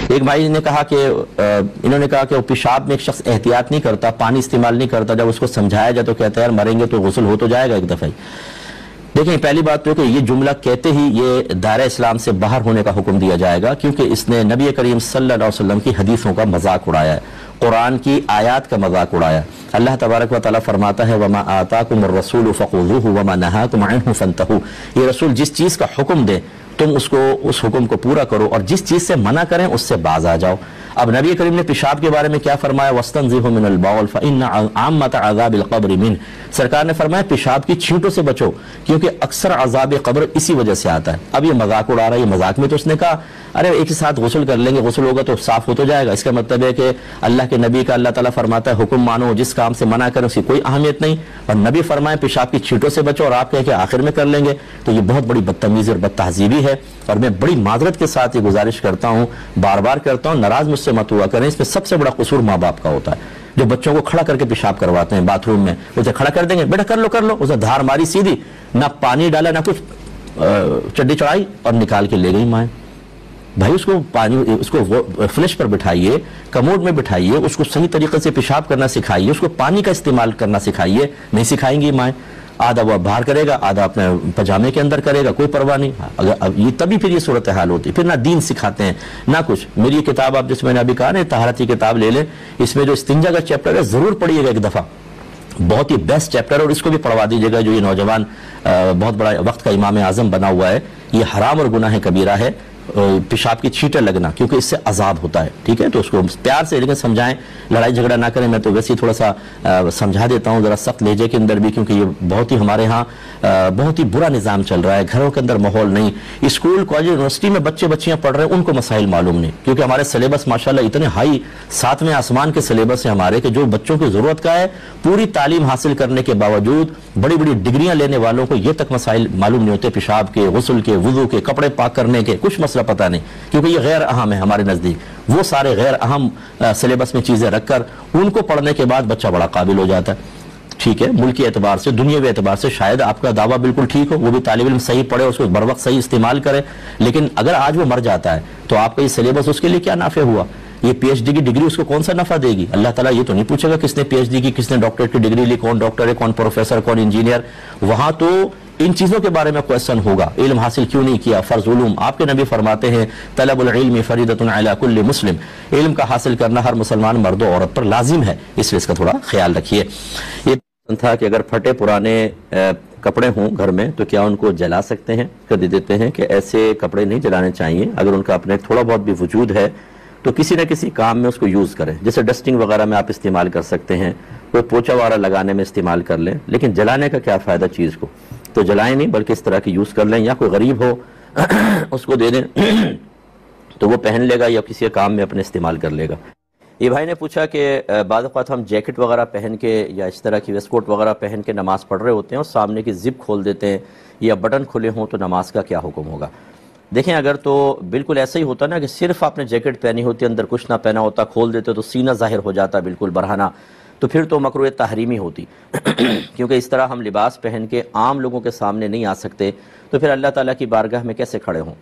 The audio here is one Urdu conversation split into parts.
ایک بھائی نے کہا کہ انہوں نے کہا کہ وہ پیشاب میں ایک شخص احتیاط نہیں کرتا، پانی استعمال نہیں کرتا، جب اس کو سمجھایا جائے تو کہتا ہے یار مریں گے تو غسل ہو تو جائے گا ایک دفعہ ہی۔ دیکھیں پہلی بات تو کہ یہ جملہ کہتے ہی یہ دائرہ اسلام سے باہر ہونے کا حکم دیا جائے گا، کیونکہ اس نے نبی کریم صلی اللہ علیہ وسلم کی حدیثوں کا مذاق اڑایا ہے، قرآن کی آیات کا مذاق اڑایا۔ اللہ تبارک و تعالیٰ فرماتا ہے وَمَا آتَاكُمُ الرَّسُولُ فَخُذُوهُ وَمَا نَهَاكُمْ عَنْهُ فَانْتَهُوا، یہ رسول جس چیز کا حکم دے تم اس حکم کو پورا کرو، اور جس چیز سے منع کریں اس سے باز آ جاؤ۔ اب نبی کریم نے پیشاب کے بارے میں کیا فرمایا؟ وَاسْتَنزِهُ مِنَ الْبَوْلِ فَإِنَّ عَامَّةَ عَذَابِ الْقَبْرِ مِنْهُ، سرکار نے فرمایا پیشاب کی چھینٹوں سے بچو کیونکہ اکثر عذاب قبر اسی وجہ سے آتا ہے۔ اب یہ مذاق اڑا رہا ہے، یہ مذاق میں تو اس نے کہا ارے ایک ہی ساتھ غسل کر لیں گے، غسل ہوگا تو صاف ہو تو جائے گا، اس کا مطلب ہے کہ اللہ کے نبی کا اللہ تعالیٰ فرماتا ہے حکم مانو، جس کام سے منع کریں اس کی کوئی اہمیت نہیں، اور نبی فرمائے پیشاب کی چھینٹوں سے بچو اور آپ کہیں کہ آخر میں کر لیں گے، تو یہ بہت بڑی بدتمیزی اور بد تہذیبی ہے۔ اور میں بڑی معذرت کے ساتھ یہ گزارش کرتا ہوں، بار بار کرتا ہوں، ناراض مجھ سے مت ہوا کریں، اس میں سب سے بڑا قصور ماں باپ کا ہوتا ہے جو بچوں کو کھڑا کر کے پیشاب کرواتے ہیں باتھ روم میں، اسے کھڑا کر دیں گے بیٹا کر لو، اسے دھار ماری سیدھی، نہ پانی ڈالا نہ کچھ، چڈی چڑھائی اور نکال کے لے گئی مائیں۔ بھائی اس کو فلش پر بٹھائیے، کموڈ میں بٹھائیے، اس کو صحیح طریقے سے پیشاب کرنا سکھائیے، اس کو پانی کا استعمال کرنا سکھائیے، نہیں سکھائیں گی مائیں، آدھا وہ باہر کرے گا آدھا اپنے پجامے کے اندر کرے گا، کوئی پرواہ نہیں۔ اگر یہ تبھی پھر یہ صورتحال ہوتی ہے، پھر نہ دین سکھاتے ہیں نہ کچھ۔ میری یہ کتاب آپ جس میں نے ابھی کہا نا طہارت کی کتاب لے لیں، اس میں جو استنجا کا چیپٹر ہے ضرور پڑھیے گا ایک دفعہ، بہت ہی بیسٹ چیپٹر، اور اس کو بھی پڑھوا دیجیے گا جو یہ نوجوان بہت بڑا وقت کا امام اعظم بنا ہوا ہے۔ یہ حرام اور گناہ کبیرہ ہے پیشاب کی چھینٹیں لگنا، کیونکہ اس سے عذاب ہوتا ہے، ٹھیک ہے؟ تو اس کو پیار سے لیکن سمجھائیں، لڑائی جھگڑا نہ کریں۔ میں تو ویسے ہی تھوڑا سا سمجھا دیتا ہوں ذرا سخت لہجے کے اندر بھی، کیونکہ یہ بہت ہی ہمارے ہاں بہت ہی برا نظام چل رہا ہے، گھروں کے اندر ماحول نہیں، اسکول کالج یونیورسٹی میں بچیاں پڑھ رہے ہیں ان کو مسائل معلوم نہیں، کیونکہ ہمارے سلیبس ماشاءاللہ اتنے ہائی 7ویں آسمان کے سلیبس ہیں ہمارے کہ جو بچوں کی ضرورت کا ہے، پوری تعلیم حاصل کرنے کے باوجود بڑی بڑی ڈگریاں لینے والوں کو یہ تک مسائل معلوم نہیں ہوتے، پیشاب کے، غسل کے، وضو کے، کپڑے پاک کرنے کے، کچھ مسئلہ پتہ نہیں، کیونکہ یہ غیر اہم ہے ہمارے نزدیک۔ وہ سارے غیر اہم سلیبس میں چیزیں رکھ کر ان کو پڑھنے کے بعد بچہ بڑا قابل ہو جاتا ہے، ٹھیک ہے؟ ملکی اعتبار سے، دنیاوی اعتبار سے شاید آپ کا دعویٰ بالکل ٹھیک ہو، وہ بھی طالب علم صحیح پڑھے، اس کو بر وقت صحیح استعمال کرے، لیکن اگر آج وہ مر جاتا ہے تو آپ کا یہ سلیبس اس کے لیے کیا نافع ہوا؟ یہ پی ایچ ڈی کی ڈگری اس کو کون سا نفع دے گی؟ اللہ تعالیٰ یہ تو نہیں پوچھے گا کس نے پی ایچ ڈی کی، کس نے ڈاکٹریٹ کی ڈگری لی، کون ڈاکٹر ہے، کون پروفیسر، کون انجینئر، وہاں تو ان چیزوں کے بارے میں کوشچن ہوگا، علم حاصل کیوں نہیں کیا، فرض علوم۔ آپ کے نبی فرماتے ہیں طلب العلم فریضۃ علی کل مسلم، علم کا حاصل کرنا ہر مسلمان مرد و عورت پر لازم ہے، اس لیے اس کا تھوڑا خیال رکھیے۔ یہ تھا کہ اگر پھٹے پرانے کپڑے ہوں گھر میں تو کیا ان کو جلا سکتے ہیں؟ کر دیتے ہیں کہ ایسے کپڑے نہیں جلانے چاہیے، اگر ان کا اپنے تھوڑا بہت بھی وجود ہے تو کسی نہ کسی کام میں اس کو یوز کریں، جیسے ڈسٹنگ وغیرہ میں آپ استعمال کر سکتے ہیں، کوئی پوچھا وغیرہ لگانے میں استعمال کر لیں، لیکن جلانے کا کیا فائدہ چیز کو؟ تو جلائیں نہیں بلکہ اس طرح کی یوز کر لیں، یا کوئی غریب ہو اس کو دے دیں تو وہ پہن لے گا یا کسی کام میں اپنے استعمال کر لے گا۔ یہ بھائی نے پوچھا کہ بعض اوقات ہم جیکٹ وغیرہ پہن کے یا اس طرح کی ویسٹ کوٹ وغیرہ پہن کے نماز پڑھ رہے ہوتے ہیں اور سامنے کی زپ کھول دیتے ہیں یا بٹن کھلے ہوں، تو نماز کا کیا حکم ہوگا؟ دیکھیں اگر تو بالکل ایسا ہی ہوتا نا کہ صرف آپ نے جیکٹ پہنی ہوتی، اندر کچھ نہ پہنا ہوتا، کھول دیتے تو سینہ ظاہر ہو جاتا بالکل برہنہ، تو پھر تو مکروہ تحریمی ہوتی کیونکہ اس طرح ہم لباس پہن کے عام لوگوں کے سامنے نہیں آ سکتے، تو پھر اللہ تعالیٰ کی بارگاہ میں کیسے کھڑے ہوں؟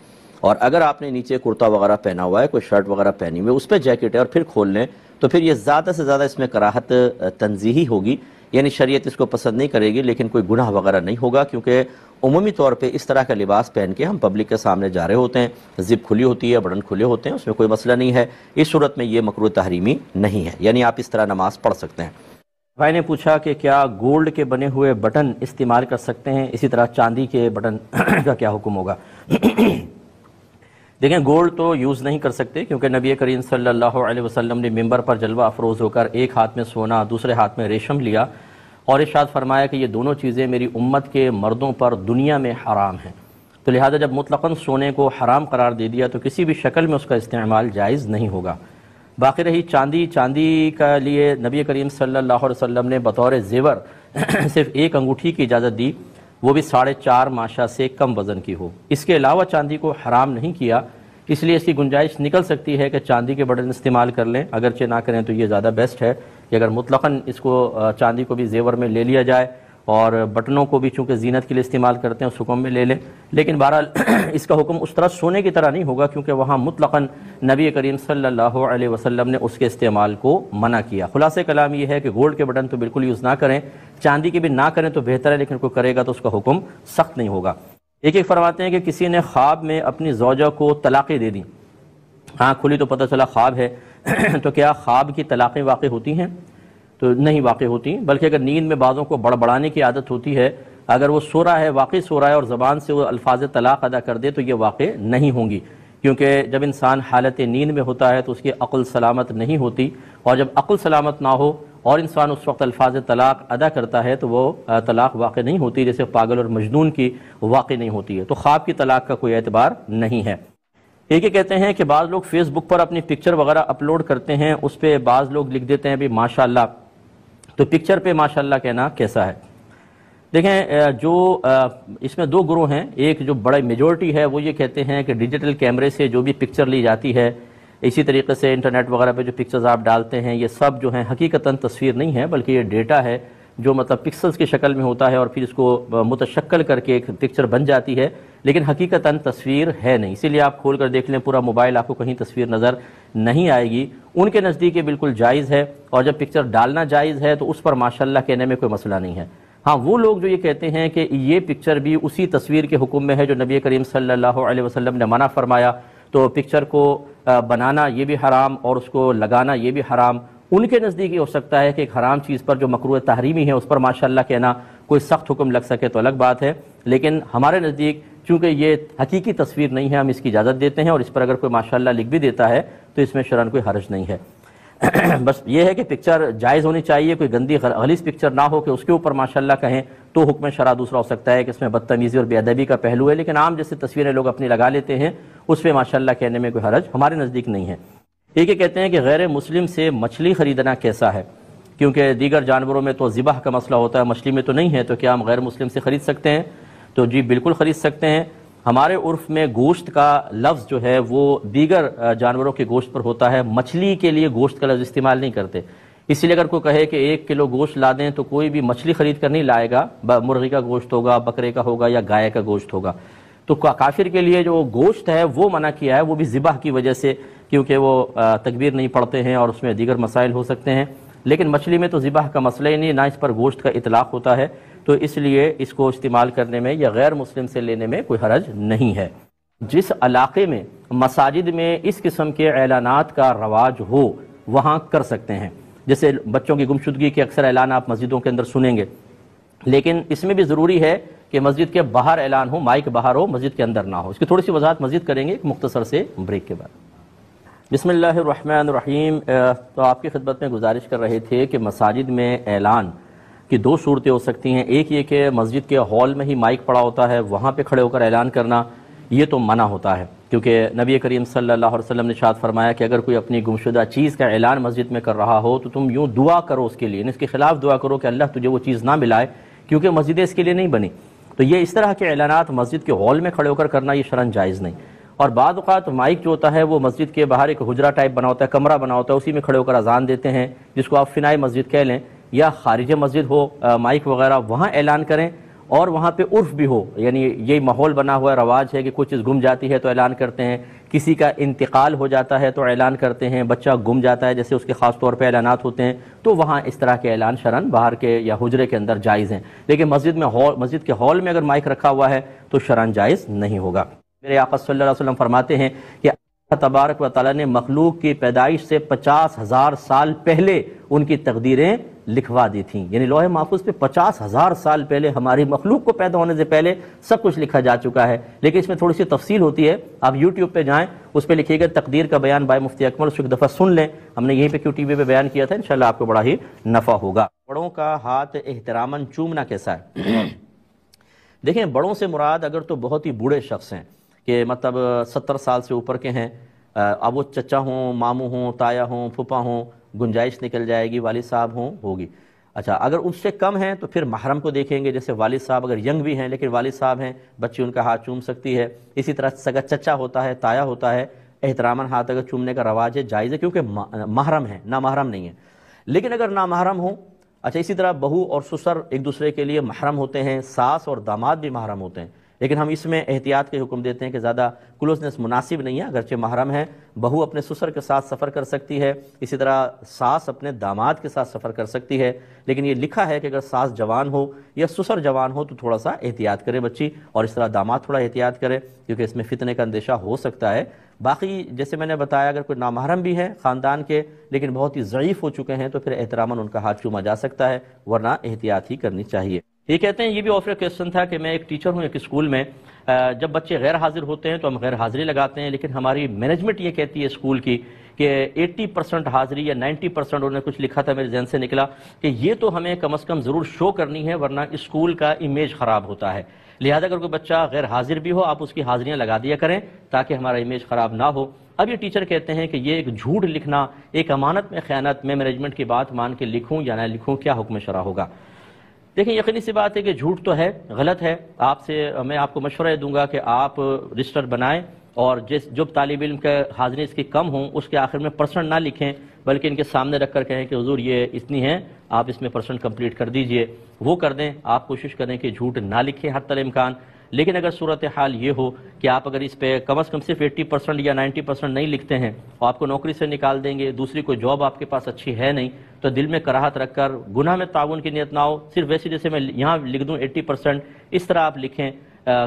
اور اگر آپ نے نیچے کرتا وغیرہ پہنا ہوا ہے، کوئی شرٹ وغیرہ پہنی ہوئی، اس پہ جیکٹ ہے اور پھر کھول لیں، تو پھر یہ زیادہ سے زیادہ اس میں کراہت تنزیہی ہوگی، یعنی شریعت اس کو پسند نہیں کرے گی، لیکن کوئی گناہ وغیرہ نہیں ہوگا، کیونکہ عمومی طور پہ اس طرح کا لباس پہن کے ہم پبلک کے سامنے جا رہے ہوتے ہیں، زپ کھلی ہوتی ہے، بٹن کھلے ہوتے ہیں، اس میں کوئی مسئلہ نہیں ہے، اس صورت میں یہ مکروہ تحریمی نہیں ہے، یعنی آپ اس طرح نماز پڑھ سکتے ہیں۔ بھائی نے پوچھا کہ کیا گولڈ کے بنے ہوئے بٹن استعمال کر سکتے ہیں، اسی طرح چاندی کے بٹن کا کیا حکم ہوگا؟ دیکھیں گولڈ تو یوز نہیں کر سکتے، کیونکہ نبی کریم صلی اللہ علیہ وسلم نے ممبر پر جلوہ افروز ہو کر ایک ہاتھ میں سونا دوسرے ہاتھ میں ریشم لیا اور ارشاد فرمایا کہ یہ دونوں چیزیں میری امت کے مردوں پر دنیا میں حرام ہیں، تو لہذا جب مطلقاً سونے کو حرام قرار دے دیا تو کسی بھی شکل میں اس کا استعمال جائز نہیں ہوگا۔ باقی رہی چاندی کا لیے نبی کریم صلی اللہ علیہ وسلم نے بطور زیور صرف ایک انگوٹھی کی اجازت دی، وہ بھی 4.5 ماشا سے کم وزن کی ہو، اس کے علاوہ چاندی کو حرام نہیں کیا، اس لیے اس کی گنجائش نکل سکتی ہے کہ چاندی کے بٹن استعمال کر لیں، اگرچہ نہ کریں تو یہ زیادہ بیسٹ ہے کہ اگر مطلقاً اس کو چاندی کو بھی زیور میں لے لیا جائے اور بٹنوں کو بھی چونکہ زینت کے لیے استعمال کرتے ہیں اس حکم میں لے لیں، لیکن بہرحال اس کا حکم اس طرح سونے کی طرح نہیں ہوگا، کیونکہ وہاں مطلقاً نبی کریم صلی اللہ علیہ وسلم نے اس کے استعمال کو منع کیا۔ خلاصہ کلام یہ ہے کہ گولڈ کے بٹن تو بالکل یوز نہ کریں، چاندی کے بھی نہ کریں تو بہتر ہے، لیکن کوئی کرے گا تو اس کا حکم سخت نہیں ہوگا۔ ایک فرماتے ہیں کہ کسی نے خواب میں اپنی زوجہ کو طلاقیں دے دیں، آنکھ کھلی تو پتہ چلا خواب ہے تو کیا خواب کی طلاقیں واقع ہوتی ہیں؟ تو نہیں واقع ہوتی، بلکہ اگر نیند میں بعضوں کو بڑبڑانے کی عادت ہوتی ہے، اگر وہ سو رہا ہے، واقعی سو رہا ہے اور زبان سے وہ الفاظ طلاق ادا کر دے تو یہ واقع نہیں ہوں گی، کیونکہ جب انسان حالت نیند میں ہوتا ہے تو اس کی عقل سلامت نہیں ہوتی، اور جب عقل سلامت نہ ہو اور انسان اس وقت الفاظ طلاق ادا کرتا ہے تو وہ طلاق واقع نہیں ہوتی، جیسے پاگل اور مجنون کی واقع نہیں ہوتی ہے۔ تو خواب کی طلاق کا کوئی اعتبار نہیں ہے۔ ایک کہتے ہیں کہ بعض لوگ فیس بک پر اپنی پکچر وغیرہ اپلوڈ کرتے ہیں، اس پہ بعض لوگ لکھ دیتے ہیں بھی ماشاءاللہ، تو پکچر پہ ماشاءاللہ کہنا کیسا ہے؟ دیکھیں، جو اس میں دو گروہ ہیں، ایک جو بڑا میجورٹی ہے وہ یہ کہتے ہیں کہ ڈیجیٹل کیمرے سے جو بھی پکچر لی جاتی ہے، اسی طریقے سے انٹرنیٹ وغیرہ پہ جو پکچرز آپ ڈالتے ہیں، یہ سب جو ہیں حقیقتاً تصویر نہیں ہے، بلکہ یہ ڈیٹا ہے جو مطلب پکسلز کی شکل میں ہوتا ہے اور پھر اس کو متشکل کر کے ایک پکچر بن جاتی ہے، لیکن حقیقتاً تصویر ہے نہیں۔ اسی لیے آپ کھول کر دیکھ لیں پورا موبائل، آپ کو کہیں تصویر نظر نہیں آئے گی۔ ان کے نزدیک یہ بالکل جائز ہے، اور جب پکچر ڈالنا جائز ہے تو اس پر ماشاءاللہ کہنے میں کوئی مسئلہ نہیں ہے۔ ہاں، وہ لوگ جو یہ کہتے ہیں کہ یہ پکچر بھی اسی تصویر کے حکم میں ہے جو نبی کریم صلی اللہ علیہ وسلم نے منع فرمایا، تو پکچر کو بنانا یہ بھی حرام اور اس کو لگانا یہ بھی حرام۔ ان کے نزدیک یہ ہو سکتا ہے کہ ایک حرام چیز پر جو مکروہ تحریمی ہے اس پر ماشاءاللہ کہنا کوئی سخت حکم لگ سکے تو الگ بات ہے، لیکن ہمارے نزدیک چونکہ یہ حقیقی تصویر نہیں ہے، ہم اس کی اجازت دیتے ہیں، اور اس پر اگر کوئی ماشاءاللہ لکھ بھی دیتا ہے تو اس میں شرعاً کوئی حرج نہیں ہے۔ بس یہ ہے کہ پکچر جائز ہونی چاہیے، کوئی گندی غلیظ پکچر نہ ہو کہ اس کے اوپر ماشاءاللہ کہیں تو حکم شرع دوسرا ہو سکتا ہے کہ اس میں بدتمیزی اور بے ادبی کا پہلو ہے، لیکن عام جیسے تصویریں لوگ اپنی لگا لیتے ہیں اس پہ ماشاءاللہ کہنے میں کوئی حرج ہمارے نزدیک نہیں ہے۔ ایک یہ کہتے ہیں کہ غیر مسلم سے مچھلی خریدنا کیسا ہے؟ کیونکہ دیگر جانوروں میں تو ذبح کا مسئلہ ہوتا ہے، مچھلی میں تو نہیں ہے، تو کیا ہم غیر مسلم سے خرید سکتے ہیں؟ تو جی بالکل خرید سکتے ہیں۔ ہمارے عرف میں گوشت کا لفظ جو ہے وہ دیگر جانوروں کے گوشت پر ہوتا ہے، مچھلی کے لیے گوشت کا لفظ استعمال نہیں کرتے، اس لیے اگر کوئی کہے کہ 1 کلو گوشت لا دیں تو کوئی بھی مچھلی خرید کر نہیں لائے گا، مرغی کا گوشت ہوگا، بکرے کا ہوگا یا گائے کا گوشت ہوگا۔ تو کافر کے لیے جو گوشت ہے وہ منع کیا ہے، وہ بھی ذبح کی وجہ سے، کیونکہ وہ تکبیر نہیں پڑھتے ہیں اور اس میں دیگر مسائل ہو سکتے ہیں، لیکن مچھلی میں تو ذبح کا مسئلہ ہی نہیں، نہ اس پر گوشت کا اطلاق ہوتا ہے، تو اس لیے اس کو استعمال کرنے میں یا غیر مسلم سے لینے میں کوئی حرج نہیں ہے۔ جس علاقے میں مساجد میں اس قسم کے اعلانات کا رواج ہو وہاں کر سکتے ہیں، جیسے بچوں کی گمشدگی کے اکثر اعلان آپ مسجدوں کے اندر سنیں گے، لیکن اس میں بھی ضروری ہے کہ مسجد کے باہر اعلان ہو، مائک باہر ہو، مسجد کے اندر نہ ہو۔ اس کی تھوڑی سی وضاحت مزید کریں گے ایک مختصر سے بریک کے بعد۔ بسم اللہ الرحمن الرحیم۔ تو آپ کی خدمت میں گزارش کر رہے تھے کہ مساجد میں اعلان کی 2 صورتیں ہو سکتی ہیں، ایک یہ کہ مسجد کے ہال میں ہی مائک پڑا ہوتا ہے، وہاں پہ کھڑے ہو کر اعلان کرنا، یہ تو منع ہوتا ہے، کیونکہ نبی کریم صلی اللہ علیہ وسلم نے ارشاد فرمایا کہ اگر کوئی اپنی گمشدہ چیز کا اعلان مسجد میں کر رہا ہو تو تم یوں دعا کرو اس کے لیے، اس کے خلاف دعا کرو کہ اللہ تجھے وہ چیز نہ ملائے، کیونکہ مسجدیں اس کے لیے نہیں بنی۔ تو یہ اس طرح کے اعلانات مسجد کے ہال میں کھڑے ہو کر کرنا یہ شرعاً جائز نہیں۔ اور بعض اوقات مائک جو ہوتا ہے وہ مسجد کے باہر ایک حجرہ ٹائپ بنا ہوتا ہے، کمرہ بنا ہوتا ہے، اسی میں کھڑے ہو کر اذان دیتے ہیں، جس کو آپ فنائے مسجد کہہ لیں، یا خارج مسجد ہو مائک وغیرہ، وہاں اعلان کریں، اور وہاں پہ عرف بھی ہو، یعنی یہی ماحول بنا ہوا رواج ہے کہ کوئی چیز گم جاتی ہے تو اعلان کرتے ہیں، کسی کا انتقال ہو جاتا ہے تو اعلان کرتے ہیں، بچہ گم جاتا ہے جیسے اس کے خاص طور پہ اعلانات ہوتے ہیں، تو وہاں اس طرح کے اعلان شرعاً باہر کے یا حجرے کے اندر جائز ہیں، لیکن مسجد کے ہال میں اگر مائک رکھا ہوا ہے تو شرعاً جائز نہیں ہوگا۔ میرے آقا صلی اللہ علیہ وسلم فرماتے ہیں کہ اللہ تبارک و تعالیٰ نے مخلوق کی پیدائش سے 50,000 سال پہلے ان کی تقدیریں لکھوا دی تھیں، یعنی لوح محفوظ پہ 50,000 سال پہلے ہماری مخلوق کو پیدا ہونے سے پہلے سب کچھ لکھا جا چکا ہے، لیکن اس میں تھوڑی سی تفصیل ہوتی ہے۔ آپ یوٹیوب پہ جائیں، اس پہ لکھیے گا تقدیر کا بیان بائے مفتی اکمل، اس کو ایک دفعہ سن لیں، ہم نے یہیں پہ QTV پہ بیان کیا تھا، انشاءاللہ آپ کو بڑا ہی نفع ہوگا۔ بڑوں کا ہاتھ احتراماً چومنا کیسا ہے؟ دیکھیں، بڑوں سے مراد اگر تو بہت ہی بوڑھے شخص ہیں کہ مطلب 70 سال سے اوپر کے ہیں، اب وہ چچا ہوں، ماموں ہوں، تایا ہوں، پھپھا ہوں، گنجائش نکل جائے گی، والد صاحب ہوں ہوگی۔ اچھا، اگر اس سے کم ہیں تو پھر محرم کو دیکھیں گے، جیسے والد صاحب اگر ینگ بھی ہیں لیکن والد صاحب ہیں، بچی ان کا ہاتھ چوم سکتی ہے۔ اسی طرح سگا چچا ہوتا ہے، تایا ہوتا ہے، احتراماً ہاتھ اگر چومنے کا رواج ہے، جائز ہے، کیونکہ محرم ہے، نامحرم نہیں ہے۔ لیکن اگر نامحرم ہوں اچھا اسی طرح بہو اور سسر ایک دوسرے کے لیے محرم ہوتے ہیں، ساس اور داماد بھی محرم ہوتے ہیں، لیکن ہم اس میں احتیاط کے حکم دیتے ہیں کہ زیادہ کلوزنس مناسب نہیں ہے۔ اگرچہ محرم ہے، بہو اپنے سسر کے ساتھ سفر کر سکتی ہے، اسی طرح ساس اپنے داماد کے ساتھ سفر کر سکتی ہے، لیکن یہ لکھا ہے کہ اگر ساس جوان ہو یا سسر جوان ہو تو تھوڑا سا احتیاط کرے بچی، اور اس طرح داماد تھوڑا احتیاط کرے کیونکہ اس میں فتنے کا اندیشہ ہو سکتا ہے۔ باقی جیسے میں نے بتایا اگر کوئی نامحرم بھی ہے خاندان کے لیکن بہت ہی ضعیف ہو چکے ہیں تو پھر احتراماً ان کا ہاتھ چوما جا سکتا ہے، ورنہ احتیاط ہی کرنی چاہیے۔ یہ کہتے ہیں یہ بھی آفر کویسچن تھا کہ میں ایک ٹیچر ہوں ایک اسکول میں، جب بچے غیر حاضر ہوتے ہیں تو ہم غیر حاضری لگاتے ہیں، لیکن ہماری مینجمنٹ یہ کہتی ہے اسکول کی کہ 80% حاضری یا 90% انہوں نے کچھ لکھا تھا، میرے ذہن سے نکلا کہ یہ تو ہمیں کم از کم ضرور شو کرنی ہے ورنہ اسکول کا امیج خراب ہوتا ہے، لہذا اگر کوئی بچہ غیر حاضر بھی ہو آپ اس کی حاضریاں لگا دیا کریں تاکہ ہمارا امیج خراب نہ ہو۔ اب یہ ٹیچر کہتے ہیں کہ یہ ایک جھوٹ لکھنا، ایک امانت میں خیانت، میں مینجمنٹ کی بات مان کے لکھوں یا نہ لکھوں، کیا حکم شرع ہوگا؟ دیکھیں یقینی سی بات ہے کہ جھوٹ تو ہے، غلط ہے، میں آپ کو مشورہ دوں گا کہ آپ رجسٹر بنائیں اور جو طالب علم کے حاضری اس کی کم ہوں اس کے آخر میں پرسنٹ نہ لکھیں بلکہ ان کے سامنے رکھ کر کہیں کہ حضور یہ اتنی ہیں، آپ اس میں پرسنٹ کمپلیٹ کر دیجئے، وہ کر دیں۔ آپ کوشش کریں کہ جھوٹ نہ لکھیں ہر طرح امکان، لیکن اگر صورتحال یہ ہو کہ آپ اگر اس پہ کم از کم صرف 80% یا 90% نہیں لکھتے ہیں اور آپ کو نوکری سے نکال دیں گے، دوسری کوئی جاب آپ کے پاس اچھی ہے نہیں، تو دل میں کراہت رکھ کر گناہ میں تعاون کی نیت نہ ہو، صرف ویسے جیسے میں یہاں لکھ دوں 80% اس طرح آپ لکھیں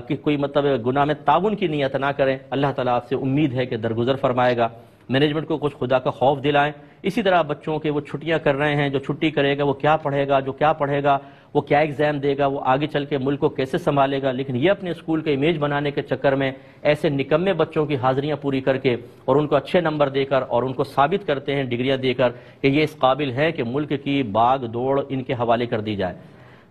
کہ کوئی مطلب گناہ میں تعاون کی نیت نہ کریں، اللہ تعالیٰ آپ سے امید ہے کہ درگزر فرمائے گا۔ مینجمنٹ کو کچھ خدا کا خوف دلائیں۔ اسی طرح بچوں کے وہ چھٹیاں کر رہے ہیں، جو چھٹی کرے گا وہ کیا پڑھے گا، جو کیا پڑھے گا وہ کیا ایگزام دے گا، وہ آگے چل کے ملک کو کیسے سنبھالے گا، لیکن یہ اپنے اسکول کے امیج بنانے کے چکر میں ایسے نکمے بچوں کی حاضریاں پوری کر کے اور ان کو اچھے نمبر دے کر اور ان کو ثابت کرتے ہیں ڈگریاں دے کر کہ یہ اس قابل ہے کہ ملک کی باغ دوڑ ان کے حوالے کر دی جائے۔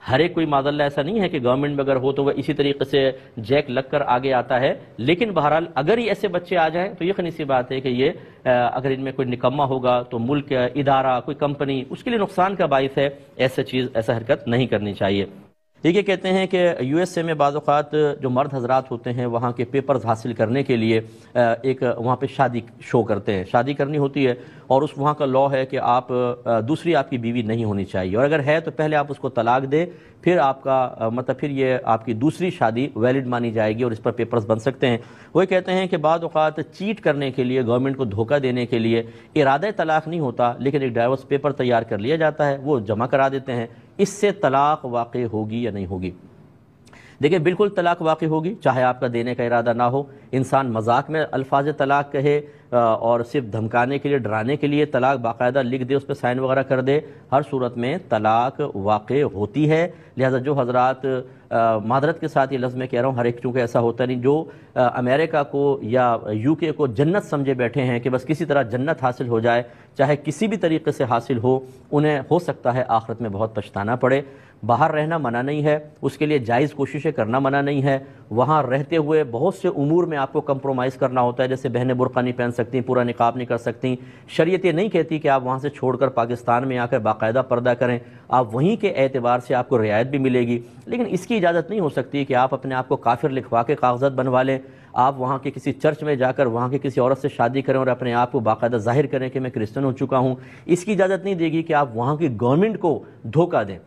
ہر ایک کوئی معذ اللہ ایسا نہیں ہے کہ گورنمنٹ میں اگر ہو تو وہ اسی طریقے سے جیک لگ کر آگے آتا ہے، لیکن بہرحال اگر یہ ایسے بچے آ جائیں تو یقینی سی بات ہے کہ یہ اگر ان میں کوئی نکمہ ہوگا تو ملک ادارہ کوئی کمپنی اس کے لیے نقصان کا باعث ہے، ایسا حرکت نہیں کرنی چاہیے۔ یہ کہتے ہیں کہ یو ایس اے میں بعض اوقات جو مرد حضرات ہوتے ہیں وہاں کے پیپرز حاصل کرنے کے لیے ایک وہاں پہ شادی شو کرتے ہیں، شادی کرنی ہوتی ہے اور وہاں کا لاء ہے کہ دوسری آپ کی بیوی نہیں ہونی چاہیے، اور اگر ہے تو پہلے آپ اس کو طلاق دے، پھر آپ کا پھر یہ آپ کی دوسری شادی ویلڈ مانی جائے گی اور اس پر پیپرز بن سکتے ہیں۔ وہ کہتے ہیں کہ بعض اوقات چیٹ کرنے کے لیے، گورنمنٹ کو دھوکہ دینے کے لیے ارادہ طلاق نہیں ہوتا لیکن ایک ڈائیورس پیپر تیار کر لیا جاتا ہے، وہ جمع کرا دیتے ہیں، اس سے طلاق واقع ہوگی یا نہیں ہوگی؟ دیکھیں بالکل طلاق واقع ہوگی، چاہے آپ کا دینے کا ارادہ نہ ہو، انسان مذاق میں الفاظ طلاق کہے اور صرف دھمکانے کے لیے ڈرانے کے لیے طلاق باقاعدہ لکھ دے، اس پہ سائن وغیرہ کر دے، ہر صورت میں طلاق واقع ہوتی ہے۔ لہذا جو حضرات معذرت کے ساتھ یہ لفظ میں کہہ رہا ہوں، ہر ایک چونکہ ایسا ہوتا نہیں، جو امریکہ کو یا یو کے کو جنت سمجھے بیٹھے ہیں کہ بس کسی طرح جنت حاصل ہو جائے، چاہے کسی بھی طریقے سے حاصل ہو، انہیں ہو سکتا ہے آخرت میں بہت پچھتانا پڑے۔ باہر رہنا منع نہیں ہے، اس کے لیے جائز کوششیں کرنا منع نہیں ہے، وہاں رہتے ہوئے بہت سے امور میں آپ کو کمپرومائز کرنا ہوتا ہے، جیسے بہنیں برقع نہیں پہن سکتی، پورا نقاب نہیں کر سکتی، شریعت یہ نہیں کہتی کہ آپ وہاں سے چھوڑ کر پاکستان میں آ کر باقاعدہ پردہ کریں، آپ وہیں کے اعتبار سے آپ کو رعایت بھی ملے گی، لیکن اس کی اجازت نہیں ہو سکتی کہ آپ اپنے آپ کو کافر لکھوا کے کاغذات بنوا لیں، آپ وہاں کے کسی چرچ میں جا کر وہاں کے کسی عورت سے شادی کریں اور اپنے آپ کو باقاعدہ ظاہر کریں کہ میں کرسچن ہو چکا ہوں۔ اس کی اجازت نہیں دے گی کہ آپ وہاں کی گورنمنٹ کو دھوکہ دیں۔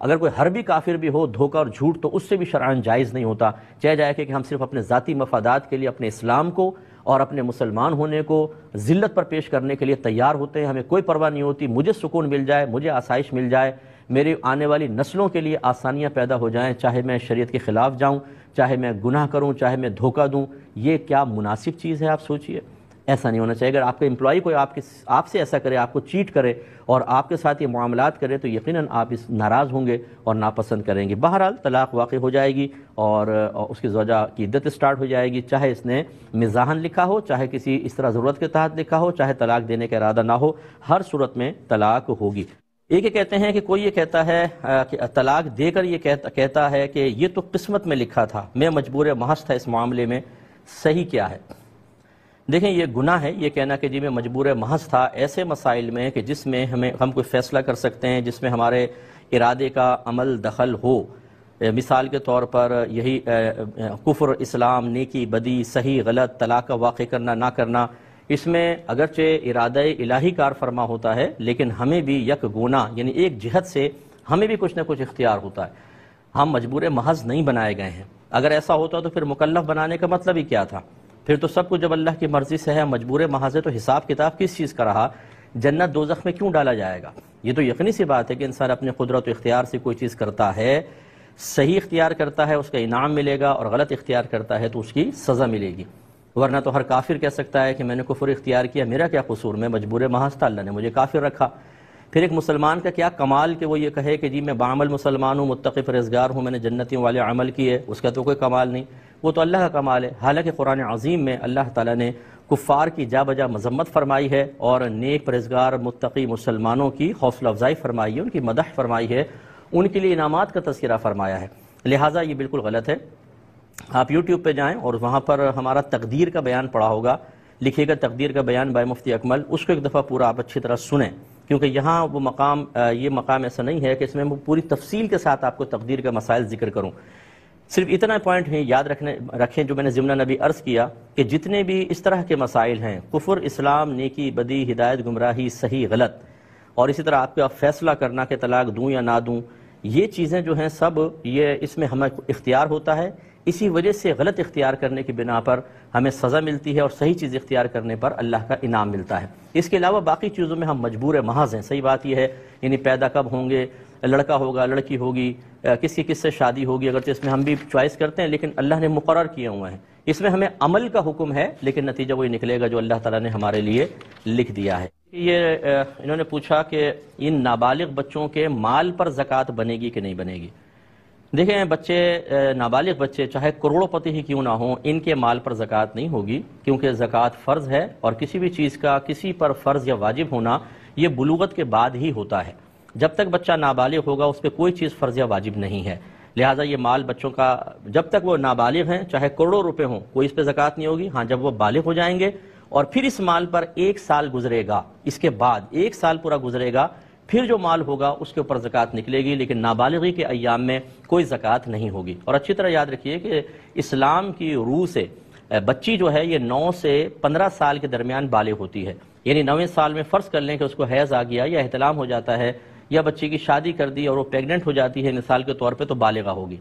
اگر کوئی حربی کافر بھی ہو، دھوکہ اور جھوٹ تو اس سے بھی شرعاً جائز نہیں ہوتا، چاہے جائے کہ ہم صرف اپنے ذاتی مفادات کے لیے اپنے اسلام کو اور اپنے مسلمان ہونے کو ذلت پر پیش کرنے کے لیے تیار ہوتے ہیں، ہمیں کوئی پرواہ نہیں ہوتی، مجھے سکون مل جائے، مجھے آسائش مل جائے، میری آنے والی نسلوں کے لیے آسانیاں پیدا ہو جائیں، چاہے میں شریعت کے خلاف جاؤں، چاہے میں گناہ کروں، چاہے میں دھوکہ دوں، یہ کیا مناسب چیز ہے؟ آپ سوچئے، ایسا نہیں ہونا چاہیے۔ اگر آپ کا امپلائی کوئی آپ سے ایسا کرے، آپ کو چیٹ کرے اور آپ کے ساتھ یہ معاملات کرے تو یقیناً آپ اس ناراض ہوں گے اور ناپسند کریں گے۔ بہرحال طلاق واقع ہو جائے گی اور اس کی زوجہ کی عدت سٹارٹ ہو جائے گی، چاہے اس نے مزاحاً لکھا ہو، چاہے کسی اس طرح ضرورت کے تحت لکھا ہو، چاہے طلاق دینے کا ارادہ نہ ہو، ہر صورت میں طلاق ہوگی۔ ایک یہ کہتے ہیں کہ کوئی یہ کہتا ہے کہ طلاق دے کر یہ کہتا ہے کہ یہ تو قسمت میں لکھا تھا، میں مجبور محض تھا، اس معاملے میں صحیح کیا ہے؟ دیکھیں یہ گناہ ہے یہ کہنا کہ جی میں مجبور محض تھا ایسے مسائل میں کہ جس میں ہم کوئی فیصلہ کر سکتے ہیں، جس میں ہمارے ارادے کا عمل دخل ہو، مثال کے طور پر یہی کفر، اسلام، نیکی، بدی، صحیح، غلط، طلاق کا واقع کرنا نہ کرنا، اس میں اگرچہ ارادہ الہی کار فرما ہوتا ہے، لیکن ہمیں بھی یک گونا یعنی ایک جہت سے ہمیں بھی کچھ نہ کچھ اختیار ہوتا ہے۔ ہم مجبور محض نہیں بنائے گئے ہیں۔ اگر ایسا ہوتا تو پھر مکلف بنانے کا مطلب ہی کیا تھا؟ پھر تو سب کچھ جب اللہ کی مرضی سے ہے، مجبور محض ہے، تو حساب کتاب کس چیز کا رہا؟ جنت دوزخ میں کیوں ڈالا جائے گا؟ یہ تو یقینی سی بات ہے کہ انسان اپنے قدرت و اختیار سے کوئی چیز کرتا ہے، صحیح اختیار کرتا ہے اس کا انعام ملے گا، اور غلط اختیار کرتا ہے تو اس کی سزا ملے گی۔ ورنہ تو ہر کافر کہہ سکتا ہے کہ میں نے کفر اختیار کیا، میرا کیا قصور، میں مجبور محض تھا، اللہ نے مجھے کافر رکھا۔ پھر ایک مسلمان کا کیا کمال کہ وہ یہ کہے کہ جی میں بعمل مسلمان ہوں، متقی پرہیزگار ہوں، میں نے جنتیوں والے عمل کیے، اس کا تو کوئی کمال نہیں، وہ تو اللہ کا کمال ہے۔ حالانکہ قرآن عظیم میں اللہ تعالیٰ نے کفار کی جا بجا مذمت فرمائی ہے، اور نیک پرہیزگار متقی مسلمانوں کی حوصلہ افزائی فرمائی ہے، ان کی مدح فرمائی ہے، ان کے لیے انعامات کا تذکرہ فرمایا ہے۔ لہٰذا یہ بالکل غلط ہے۔ آپ یوٹیوب پہ جائیں اور وہاں پر ہمارا تقدیر کا بیان پڑھا ہوگا، لکھیے گا تقدیر کا بیان بائی مفتی اکمل، اس کو ایک دفعہ پورا آپ اچھی طرح سنیں، کیونکہ یہاں وہ مقام یہ مقام ایسا نہیں ہے کہ اس میں میں پوری تفصیل کے ساتھ آپ کو تقدیر کا مسائل ذکر کروں۔ صرف اتنا پوائنٹ ہے یاد رکھیں جو میں نے ضمن نبی عرض کیا کہ جتنے بھی اس طرح کے مسائل ہیں، کفر، اسلام، نیکی، بدی، ہدایت، گمراہی، صحیح، غلط، اور اسی طرح آپ کا فیصلہ کرنا کہ طلاق دوں یا نہ دوں، یہ چیزیں جو ہیں سب یہ اس میں ہمیں اختیار ہوتا ہے، اسی وجہ سے غلط اختیار کرنے کی بنا پر ہمیں سزا ملتی ہے، اور صحیح چیز اختیار کرنے پر اللہ کا انعام ملتا ہے۔ اس کے علاوہ باقی چیزوں میں ہم مجبور محض ہیں۔ صحیح بات یہ ہے، یعنی پیدا کب ہوں گے، لڑکا ہوگا، لڑکی ہوگی، کس کی کس سے شادی ہوگی، اگرچہ اس میں ہم بھی چوائس کرتے ہیں، لیکن اللہ نے مقرر کیے ہوئے ہیں۔ اس میں ہمیں عمل کا حکم ہے، لیکن نتیجہ وہی نکلے گا جو اللہ تعالیٰ نے ہمارے لیے لکھ دیا ہے۔ یہ انہوں نے پوچھا کہ ان نابالغ بچوں کے مال پر زکوٰۃ بنے گی کہ نہیں بنے گی؟ دیکھیں بچے، نابالغ بچے چاہے کروڑوں پتی ہی کیوں نہ ہوں، ان کے مال پر زکوٰۃ نہیں ہوگی، کیونکہ زکوٰۃ فرض ہے، اور کسی بھی چیز کا کسی پر فرض یا واجب ہونا یہ بلوغت کے بعد ہی ہوتا ہے۔ جب تک بچہ نابالغ ہوگا اس پہ کوئی چیز فرض یا واجب نہیں ہے، لہٰذا یہ مال بچوں کا جب تک وہ نابالغ ہیں چاہے کروڑوں روپے ہوں کوئی اس پہ زکوٰۃ نہیں ہوگی۔ ہاں جب وہ بالغ ہو جائیں گے اور پھر اس مال پر 1 سال گزرے گا، اس کے بعد 1 سال پورا گزرے گا، پھر جو مال ہوگا اس کے اوپر زکوٰۃ نکلے گی، لیکن نابالغی کے ایام میں کوئی زکوٰۃ نہیں ہوگی۔ اور اچھی طرح یاد رکھیے کہ اسلام کی روح سے بچی جو ہے یہ 9 سے 15 سال کے درمیان بالغ ہوتی ہے، یعنی 9ویں سال میں فرض کر لیں کہ اس کو حیض آ گیا یا احتلام ہو جاتا ہے، یا بچی کی شادی کر دی اور وہ پیگننٹ ہو جاتی ہے مثال کے طور پہ، تو بالغہ ہوگی۔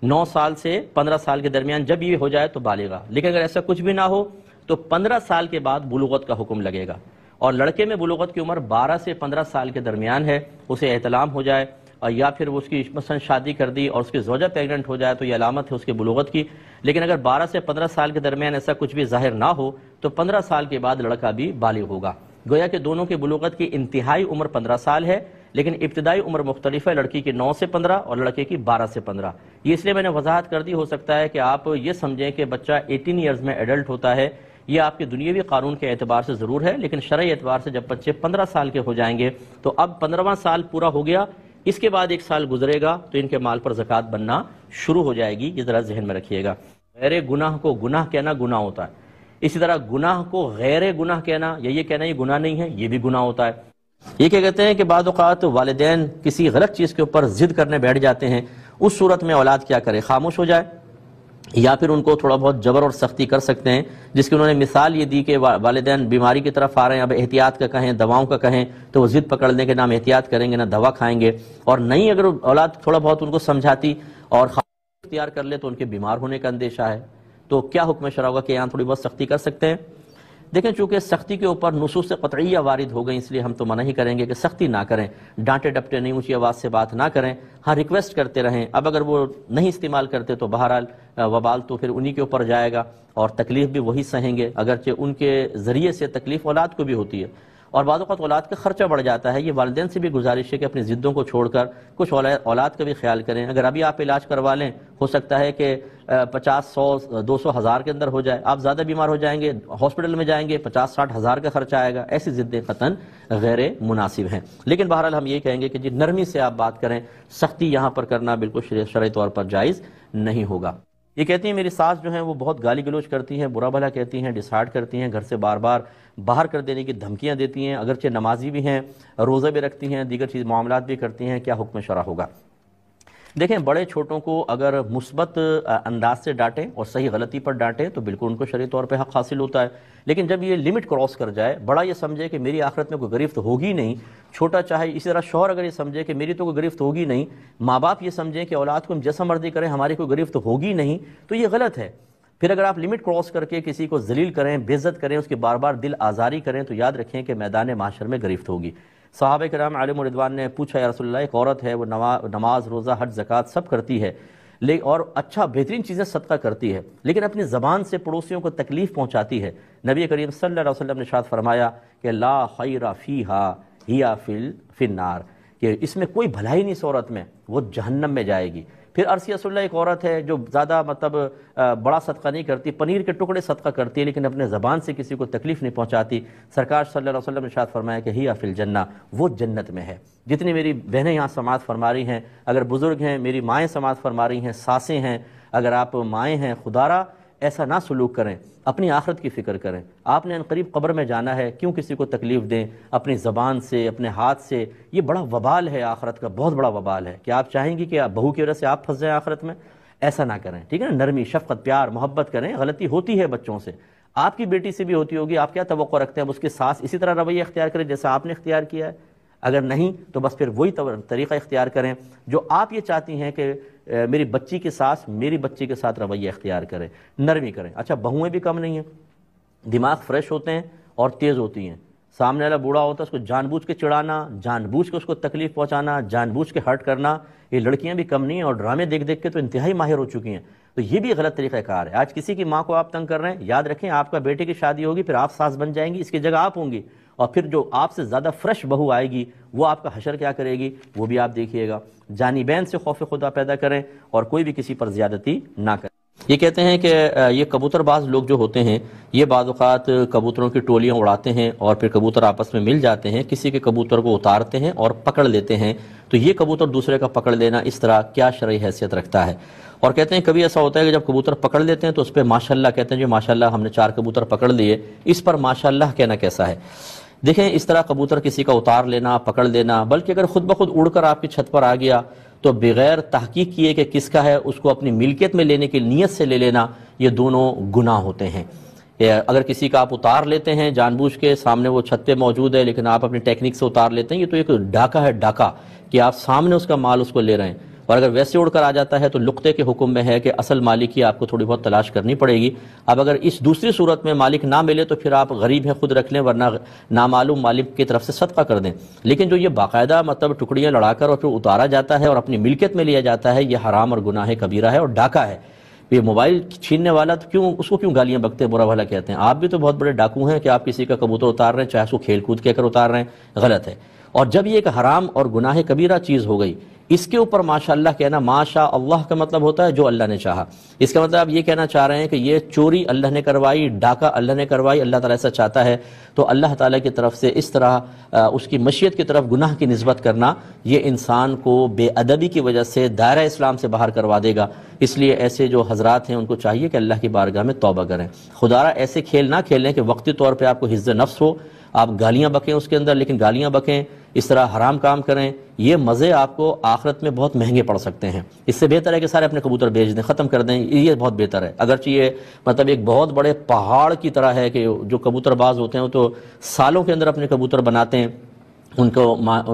9 سال سے 15 سال کے درمیان جب یہ ہو جائے تو بالغہ، لیکن اگر ایسا کچھ بھی نہ ہو تو 15 سال کے بعد بلوغت کا حکم لگے گا۔ اور لڑکے میں بلوغت کی عمر 12 سے 15 سال کے درمیان ہے، اسے احتلام ہو جائے اور یا پھر وہ اس کی مثلا شادی کر دی اور اس کی زوجہ پیگننٹ ہو جائے تو یہ علامت ہے اس کے بلوغت کی۔ لیکن اگر 12 سے 15 سال کے درمیان ایسا کچھ بھی ظاہر نہ ہو تو 15 سال کے بعد لڑکا بھی بالغ ہوگا۔ گویا کہ دونوں کے بلوغت کی انتہائی عمر 15 سال ہے، لیکن ابتدائی عمر مختلف ہے، لڑکی کی 9 سے 15 اور لڑکے کی 12 سے 15۔ یہ اس لیے میں نے وضاحت کر دی، ہو سکتا ہے کہ آپ یہ سمجھیں کہ بچہ 18 ایئرز میں ایڈلٹ ہوتا ہے، یہ آپ کے دنیاوی قانون کے اعتبار سے ضرور ہے، لیکن شرعی اعتبار سے جب بچے 15 سال کے ہو جائیں گے تو اب 15واں سال پورا ہو گیا، اس کے بعد 1 سال گزرے گا تو ان کے مال پر زکوٰۃ بننا شروع ہو جائے گی۔ یہ ذرا ذہن میں رکھیے گا۔ غیر گناہ کو گناہ کہنا گناہ ہوتا ہے، اسی طرح گناہ کو غیر گناہ کہنا یا یہ کہنا یہ گناہ نہیں ہے، یہ بھی گناہ ہوتا ہے۔ یہ کیا کہتے ہیں کہ بعض اوقات والدین کسی غلط چیز کے اوپر ضد کرنے بیٹھ جاتے ہیں، اس صورت میں اولاد کیا کرے؟ خاموش ہو جائے، یا پھر ان کو تھوڑا بہت جبر اور سختی کر سکتے ہیں، جس کی انہوں نے مثال یہ دی کہ والدین بیماری کی طرف آ رہے ہیں، اب احتیاط کا کہیں، دواؤں کا کہیں، تو وہ ضد پکڑ لیں کہ نہ ہم احتیاط کریں گے نہ دوا کھائیں گے، اور نہیں اگر اولاد تھوڑا بہت ان کو سمجھاتی اور اختیار کر لے تو ان کے بیمار ہونے کا اندیشہ ہے، تو کیا حکم شرع ہوگا کہ یہاں تھوڑی بہت سختی کر سکتے ہیں؟ دیکھیں چونکہ سختی کے اوپر نصوص قطعیہ وارد ہو گئی، اس لیے ہم تو منع ہی کریں گے کہ سختی نہ کریں، ڈانٹے ڈپٹے نہیں، اونچی آواز سے بات نہ کریں، ہاں ریکویسٹ کرتے رہیں۔ اب اگر وہ نہیں استعمال کرتے تو بہرحال وبال تو پھر انہی کے اوپر جائے گا اور تکلیف بھی وہی سہیں گے، اگرچہ ان کے ذریعے سے تکلیف اولاد کو بھی ہوتی ہے، اور بعض اوقات اولاد کا خرچہ بڑھ جاتا ہے۔ یہ والدین سے بھی گزارش ہے کہ اپنی ضدوں کو چھوڑ کر کچھ اولاد کا بھی خیال کریں۔ اگر ابھی آپ علاج کروا لیں، ہو سکتا ہے کہ 50، 100، 200 ہزار کے اندر ہو جائے، آپ زیادہ بیمار ہو جائیں گے، ہاسپٹل میں جائیں گے، 50، 60 ہزار کا خرچہ آئے گا۔ ایسی ضدیں قطعاً غیر مناسب ہیں، لیکن بہرحال ہم یہ کہیں گے کہ جی نرمی سے آپ بات کریں، سختی یہاں پر کرنا بالکل شرعی طور پر جائز نہیں ہوگا۔ یہ کہتی ہیں میری ساس جو ہیں وہ بہت گالی گلوچ کرتی ہیں، برا بھلا کہتی ہیں، ڈسہارٹ کرتی ہیں، گھر سے بار بار باہر کر دینے کی دھمکیاں دیتی ہیں، اگرچہ نمازی بھی ہیں، روزے بھی رکھتی ہیں، دیگر چیز معاملات بھی کرتی ہیں، کیا حکم شرع ہوگا؟ دیکھیں بڑے چھوٹوں کو اگر مثبت انداز سے ڈانٹیں اور صحیح غلطی پر ڈانٹیں تو بالکل ان کو شرعی طور پہ حق حاصل ہوتا ہے، لیکن جب یہ لمٹ کراس کر جائے، بڑا یہ سمجھے کہ میری آخرت میں کوئی گرفت ہوگی نہیں، چھوٹا چاہے اسی طرح شوہر اگر یہ سمجھے کہ میری تو کوئی گرفت ہوگی نہیں، ماں باپ یہ سمجھیں کہ اولاد کو ہم جیسا مرضی کریں ہماری کوئی گرفت ہوگی نہیں، تو یہ غلط ہے۔ پھر اگر آپ لمٹ کراس کر کے کسی کو ذلیل کریں، بے عزت کریں، اس کی بار بار دل آزاری کریں تو یاد رکھیں کہ میدان محشر میں گرفت ہوگی۔ صحابہ کرام علیہم رضوان نے پوچھا یا رسول اللہ، ایک عورت ہے وہ نماز روزہ حج زکوٰۃ سب کرتی ہے اور اچھا بہترین چیزیں صدقہ کرتی ہے، لیکن اپنی زبان سے پڑوسیوں کو تکلیف پہنچاتی ہے۔ نبی کریم صلی اللہ علیہ وسلم نے ارشاد فرمایا کہ لا خیر فیہا ہی فی النار، کہ اس میں کوئی بھلائی نہیں اس عورت میں، وہ جہنم میں جائے گی۔ پھر عرض کیا رسول اللہ، ایک عورت ہے جو زیادہ بڑا صدقہ نہیں کرتی، پنیر کے ٹکڑے صدقہ کرتی ہے لیکن اپنے زبان سے کسی کو تکلیف نہیں پہنچاتی۔ سرکار صلی اللہ علیہ وسلم نے ارشاد فرمایا کہ ہی فی الجنہ، وہ جنت میں ہے۔ جتنی میری بہنیں یہاں سماعت فرما رہی ہیں، اگر بزرگ ہیں، میری مائیں سماعت فرما رہی ہیں، ساسیں ہیں، اگر آپ مائیں ہیں، خدارہ ایسا نہ سلوک کریں، اپنی آخرت کی فکر کریں۔ آپ نے عنقریب قبر میں جانا ہے، کیوں کسی کو تکلیف دیں اپنی زبان سے، اپنے ہاتھ سے؟ یہ بڑا وبال ہے، آخرت کا بہت بڑا وبال ہے کہ آپ چاہیں گی کہ بہو کی وجہ سے آپ پھنس جائیں آخرت میں؟ ایسا نہ کریں، ٹھیک ہے نا؟ نرمی، شفقت، پیار، محبت کریں۔ غلطی ہوتی ہے بچوں سے، آپ کی بیٹی سے بھی ہوتی ہوگی، آپ کیا توقع رکھتے ہیں اب اس کے ساس اسی طرح رویہ اختیار کرے جیسا آپ نے اختیار کیا ہے؟ اگر نہیں تو بس پھر وہی طریقہ اختیار کریں جو آپ یہ چاہتی ہیں کہ میری بچی کے ساس میری بچی کے ساتھ رویہ اختیار کریں، نرمی کریں۔ اچھا بہویں بھی کم نہیں ہیں، دماغ فریش ہوتے ہیں اور تیز ہوتی ہیں۔ سامنے والا بوڑھا ہوتا ہے، اس کو جان بوجھ کے چڑھانا، جان بوجھ کے اس کو تکلیف پہنچانا، جان بوجھ کے ہرٹ کرنا، یہ لڑکیاں بھی کم نہیں ہیں اور ڈرامے دیکھ دیکھ کے تو انتہائی ماہر ہو چکی ہیں۔ تو یہ بھی غلط طریقہ کار ہے۔ آج کسی کی ماں کو آپ تنگ کر رہے ہیں، یاد رکھیں آپ کا بیٹے کی شادی ہوگی، پھر آپ ساس بن جائیں گی، اس کی جگہ آپ ہوں گی، اور پھر جو آپ سے زیادہ فریش بہو آئے گی وہ آپ کا حشر کیا کرے گی وہ بھی آپ دیکھیے گا۔ جانبین سے خوف خدا پیدا کریں اور کوئی بھی کسی پر زیادتی نہ کریں۔ یہ کہتے ہیں کہ یہ کبوتر باز لوگ جو ہوتے ہیں یہ بعض اوقات کبوتروں کی ٹولیاں اڑاتے ہیں اور پھر کبوتر آپس میں مل جاتے ہیں، کسی کے کبوتر کو اتارتے ہیں اور پکڑ لیتے ہیں، تو یہ کبوتر دوسرے کا پکڑ لینا اس طرح کیا شرعی حیثیت رکھتا ہے؟ اور کہتے ہیں کبھی ایسا ہوتا ہے کہ جب کبوتر پکڑ لیتے ہیں تو اس پہ ماشاءاللہ کہتے ہیں جو ماشاءاللہ ہم نے 4 کبوتر پکڑ لیے، اس پر ماشاءاللہ کہنا کیسا ہے؟ دیکھیں اس طرح کبوتر کسی کا اتار لینا، پکڑ لینا، بلکہ اگر خود بخود اڑ کر آپ کی چھت پر آ گیا تو بغیر تحقیق کیے کہ کس کا ہے اس کو اپنی ملکیت میں لینے کی نیت سے لے لینا، یہ دونوں گناہ ہوتے ہیں۔ اگر کسی کا آپ اتار لیتے ہیں جان بوجھ کے، سامنے وہ چھت پہ موجود ہے لیکن آپ اپنی ٹیکنیک سے اتار لیتے ہیں، یہ تو ایک ڈاکہ ہے، ڈاکہ کہ آپ سامنے اس کا مال اس کو لے رہے ہیں۔ اور اگر ویسے اڑ کر آ جاتا ہے تو لقطے کے حکم میں ہے کہ اصل مالک کی آپ کو تھوڑی بہت تلاش کرنی پڑے گی۔ اب اگر اس دوسری صورت میں مالک نہ ملے تو پھر آپ غریب ہیں خود رکھ لیں، ورنہ نامعلوم مالک کی طرف سے صدقہ کر دیں۔ لیکن جو یہ باقاعدہ ٹکڑیاں لڑا کر اور پھر اتارا جاتا ہے اور اپنی ملکیت میں لیا جاتا ہے، یہ حرام اور گناہ کبیرہ ہے اور ڈاکہ ہے۔ یہ موبائل چھیننے والا تو اس کو کیوں گالیاں بکتے برا بھلا کہتے ہیں؟ آپ بھی تو بہت بڑے ڈاکو ہیں کہ آپ کسی کا کبوتر اتار رہے ہیں، چاہے اس کو کھیل کود کہہ کر اتار رہے ہیں، غلط ہے۔ اور جب یہ ایک حرام اور گناہ کبیرہ چیز ہو گئی، اس کے اوپر ماشاءاللہ کہنا، ماشاء اللہ کا مطلب ہوتا ہے جو اللہ نے چاہا۔ اس کا مطلب آپ یہ کہنا چاہ رہے ہیں کہ یہ چوری اللہ نے کروائی، ڈاکہ اللہ نے کروائی، اللہ تعالیٰ ایسا چاہتا ہے، تو اللہ تعالیٰ کی طرف سے اس طرح اس کی مشیت کی طرف گناہ کی نسبت کرنا، یہ انسان کو بے ادبی کی وجہ سے دائرہ اسلام سے باہر کروا دے گا۔ اس لیے ایسے جو حضرات ہیں ان کو چاہیے کہ اللہ کی بارگاہ میں توبہ کریں۔ خدا را ایسے کھیل نہ کھیلیں کہ وقتی طور پہ آپ کو حفظ نفس ہو، آپ گالیاں بکیں اس کے اندر، لیکن گالیاں بکیں، اس طرح حرام کام کریں، یہ مزے آپ کو آخرت میں بہت مہنگے پڑ سکتے ہیں۔ اس سے بہتر ہے کہ سارے اپنے کبوتر بیچ دیں، ختم کر دیں، یہ بہت بہتر ہے۔ اگرچہ یہ ایک بہت بڑے پہاڑ کی طرح ہے کہ جو کبوتر باز ہوتے ہیں وہ تو سالوں کے اندر اپنے کبوتر بناتے ہیں، ان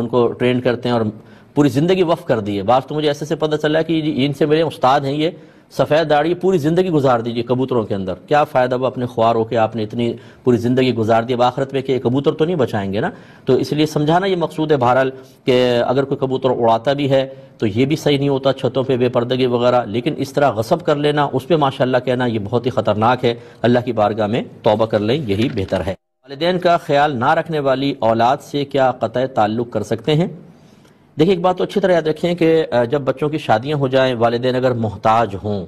کو ٹرین کرتے ہیں اور پوری زندگی وقف کر دی ہے۔ بعض تو مجھے ایسے سے پتہ چلا کہ ان سے میرے استاد ہیں، یہ سفید داڑھی پوری زندگی گزار دیجیے کبوتروں کے اندر، کیا فائدہ وہ اپنے خوار ہو کے آپ نے اتنی پوری زندگی گزار دی، اب آخرت میں کہ کبوتر تو نہیں بچائیں گے نا۔ تو اس لیے سمجھانا یہ مقصود ہے بہرحال کہ اگر کوئی کبوتر اڑاتا بھی ہے تو یہ بھی صحیح نہیں ہوتا، چھتوں پہ بے پردگی وغیرہ، لیکن اس طرح غصب کر لینا، اس پہ ماشاءاللہ کہنا، یہ بہت ہی خطرناک ہے۔ اللہ کی بارگاہ میں توبہ کر لیں، یہی بہتر ہے۔ والدین کا خیال نہ رکھنے والی اولاد سے کیا قطع تعلق کر سکتے ہیں؟ دیکھیں ایک بات تو اچھی طرح یاد رکھیں کہ جب بچوں کی شادیاں ہو جائیں، والدین اگر محتاج ہوں،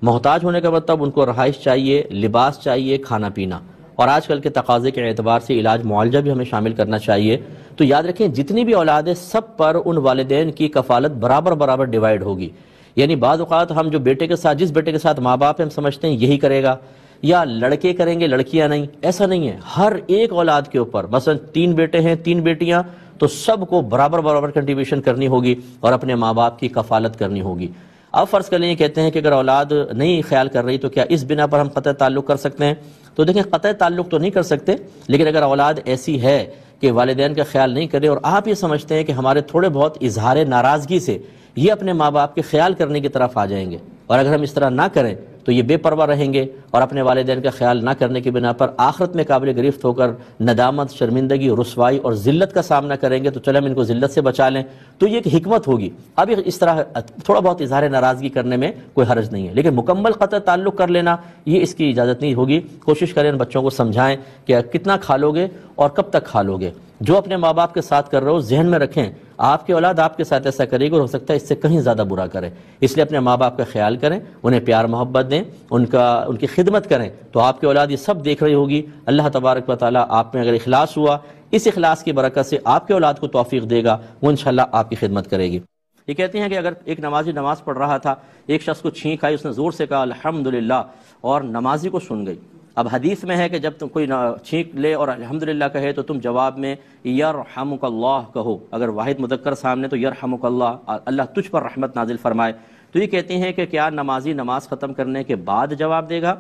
محتاج ہونے کا مطلب ان کو رہائش چاہیے، لباس چاہیے، کھانا پینا، اور آج کل کے تقاضے کے اعتبار سے علاج معالجہ بھی ہمیں شامل کرنا چاہیے، تو یاد رکھیں جتنی بھی اولادیں سب پر ان والدین کی کفالت برابر ڈیوائیڈ ہوگی۔ یعنی بعض اوقات ہم جو بیٹے کے ساتھ، جس بیٹے کے ساتھ ماں باپ ہم سمجھتے ہیں یہی کرے گا، یا لڑکے کریں گے لڑکیاں نہیں، ایسا نہیں ہے۔ ہر ایک اولاد کے اوپر، مثلا 3 بیٹے ہیں 3 بیٹیاں، تو سب کو برابر برابر کنٹریبیوشن کرنی ہوگی اور اپنے ماں باپ کی کفالت کرنی ہوگی۔ اب فرض کر لیں کہتے ہیں کہ اگر اولاد نہیں خیال کر رہی تو کیا اس بنا پر ہم قطع تعلق کر سکتے ہیں؟ تو دیکھیں قطع تعلق تو نہیں کر سکتے، لیکن اگر اولاد ایسی ہے کہ والدین کا خیال نہیں کرے اور آپ یہ سمجھتے ہیں کہ ہمارے تھوڑے بہت اظہار ناراضگی سے یہ اپنے ماں باپ کے خیال کرنے کی طرف آ جائیں گے، اور اگر ہم اس طرح نہ کریں تو یہ بے پرواہ رہیں گے اور اپنے والدین کا خیال نہ کرنے کی بنا پر آخرت میں قابل گرفت ہو کر ندامت، شرمندگی، رسوائی اور ذلت کا سامنا کریں گے، تو چلیں ہم ان کو ذلت سے بچا لیں، تو یہ ایک حکمت ہوگی۔ اب اس طرح تھوڑا بہت اظہار ناراضگی کرنے میں کوئی حرج نہیں ہے، لیکن مکمل قطع تعلق کر لینا یہ اس کی اجازت نہیں ہوگی۔ کوشش کریں ان بچوں کو سمجھائیں کہ کتنا کھا لو گے اور کب تک کھا لو گے، جو اپنے ماں باپ کے ساتھ کر رہے ہو ذہن میں رکھیں آپ کی اولاد آپ کے ساتھ ایسا کرے گی اور ہو سکتا ہے اس سے کہیں زیادہ برا کرے، اس لیے اپنے ماں باپ کا خیال کریں، انہیں پیار محبت دیں، ان کی خدمت کریں، تو آپ کی اولاد یہ سب دیکھ رہی ہوگی۔ اللہ تبارک و تعالیٰ آپ میں اگر اخلاص ہوا، اس اخلاص کی برکت سے آپ کے اولاد کو توفیق دے گا، وہ انشاءاللہ آپ کی خدمت کرے گی۔ یہ کہتے ہیں کہ اگر ایک نمازی نماز پڑھ رہا تھا، ایک شخص کو چھینک آئی، اس نے زور سے کہا الحمدللہ اور نمازی کو سن گئی۔ اب حدیث میں ہے کہ جب تم کوئی چھینک لے اور الحمدللہ کہے تو تم جواب میں یرحمک اللہ کہو، اگر واحد مذکر سامنے تو یرحمک اللہ، اللہ تجھ پر رحمت نازل فرمائے۔ تو یہ کہتے ہیں کہ کیا نمازی نماز ختم کرنے کے بعد جواب دے گا؟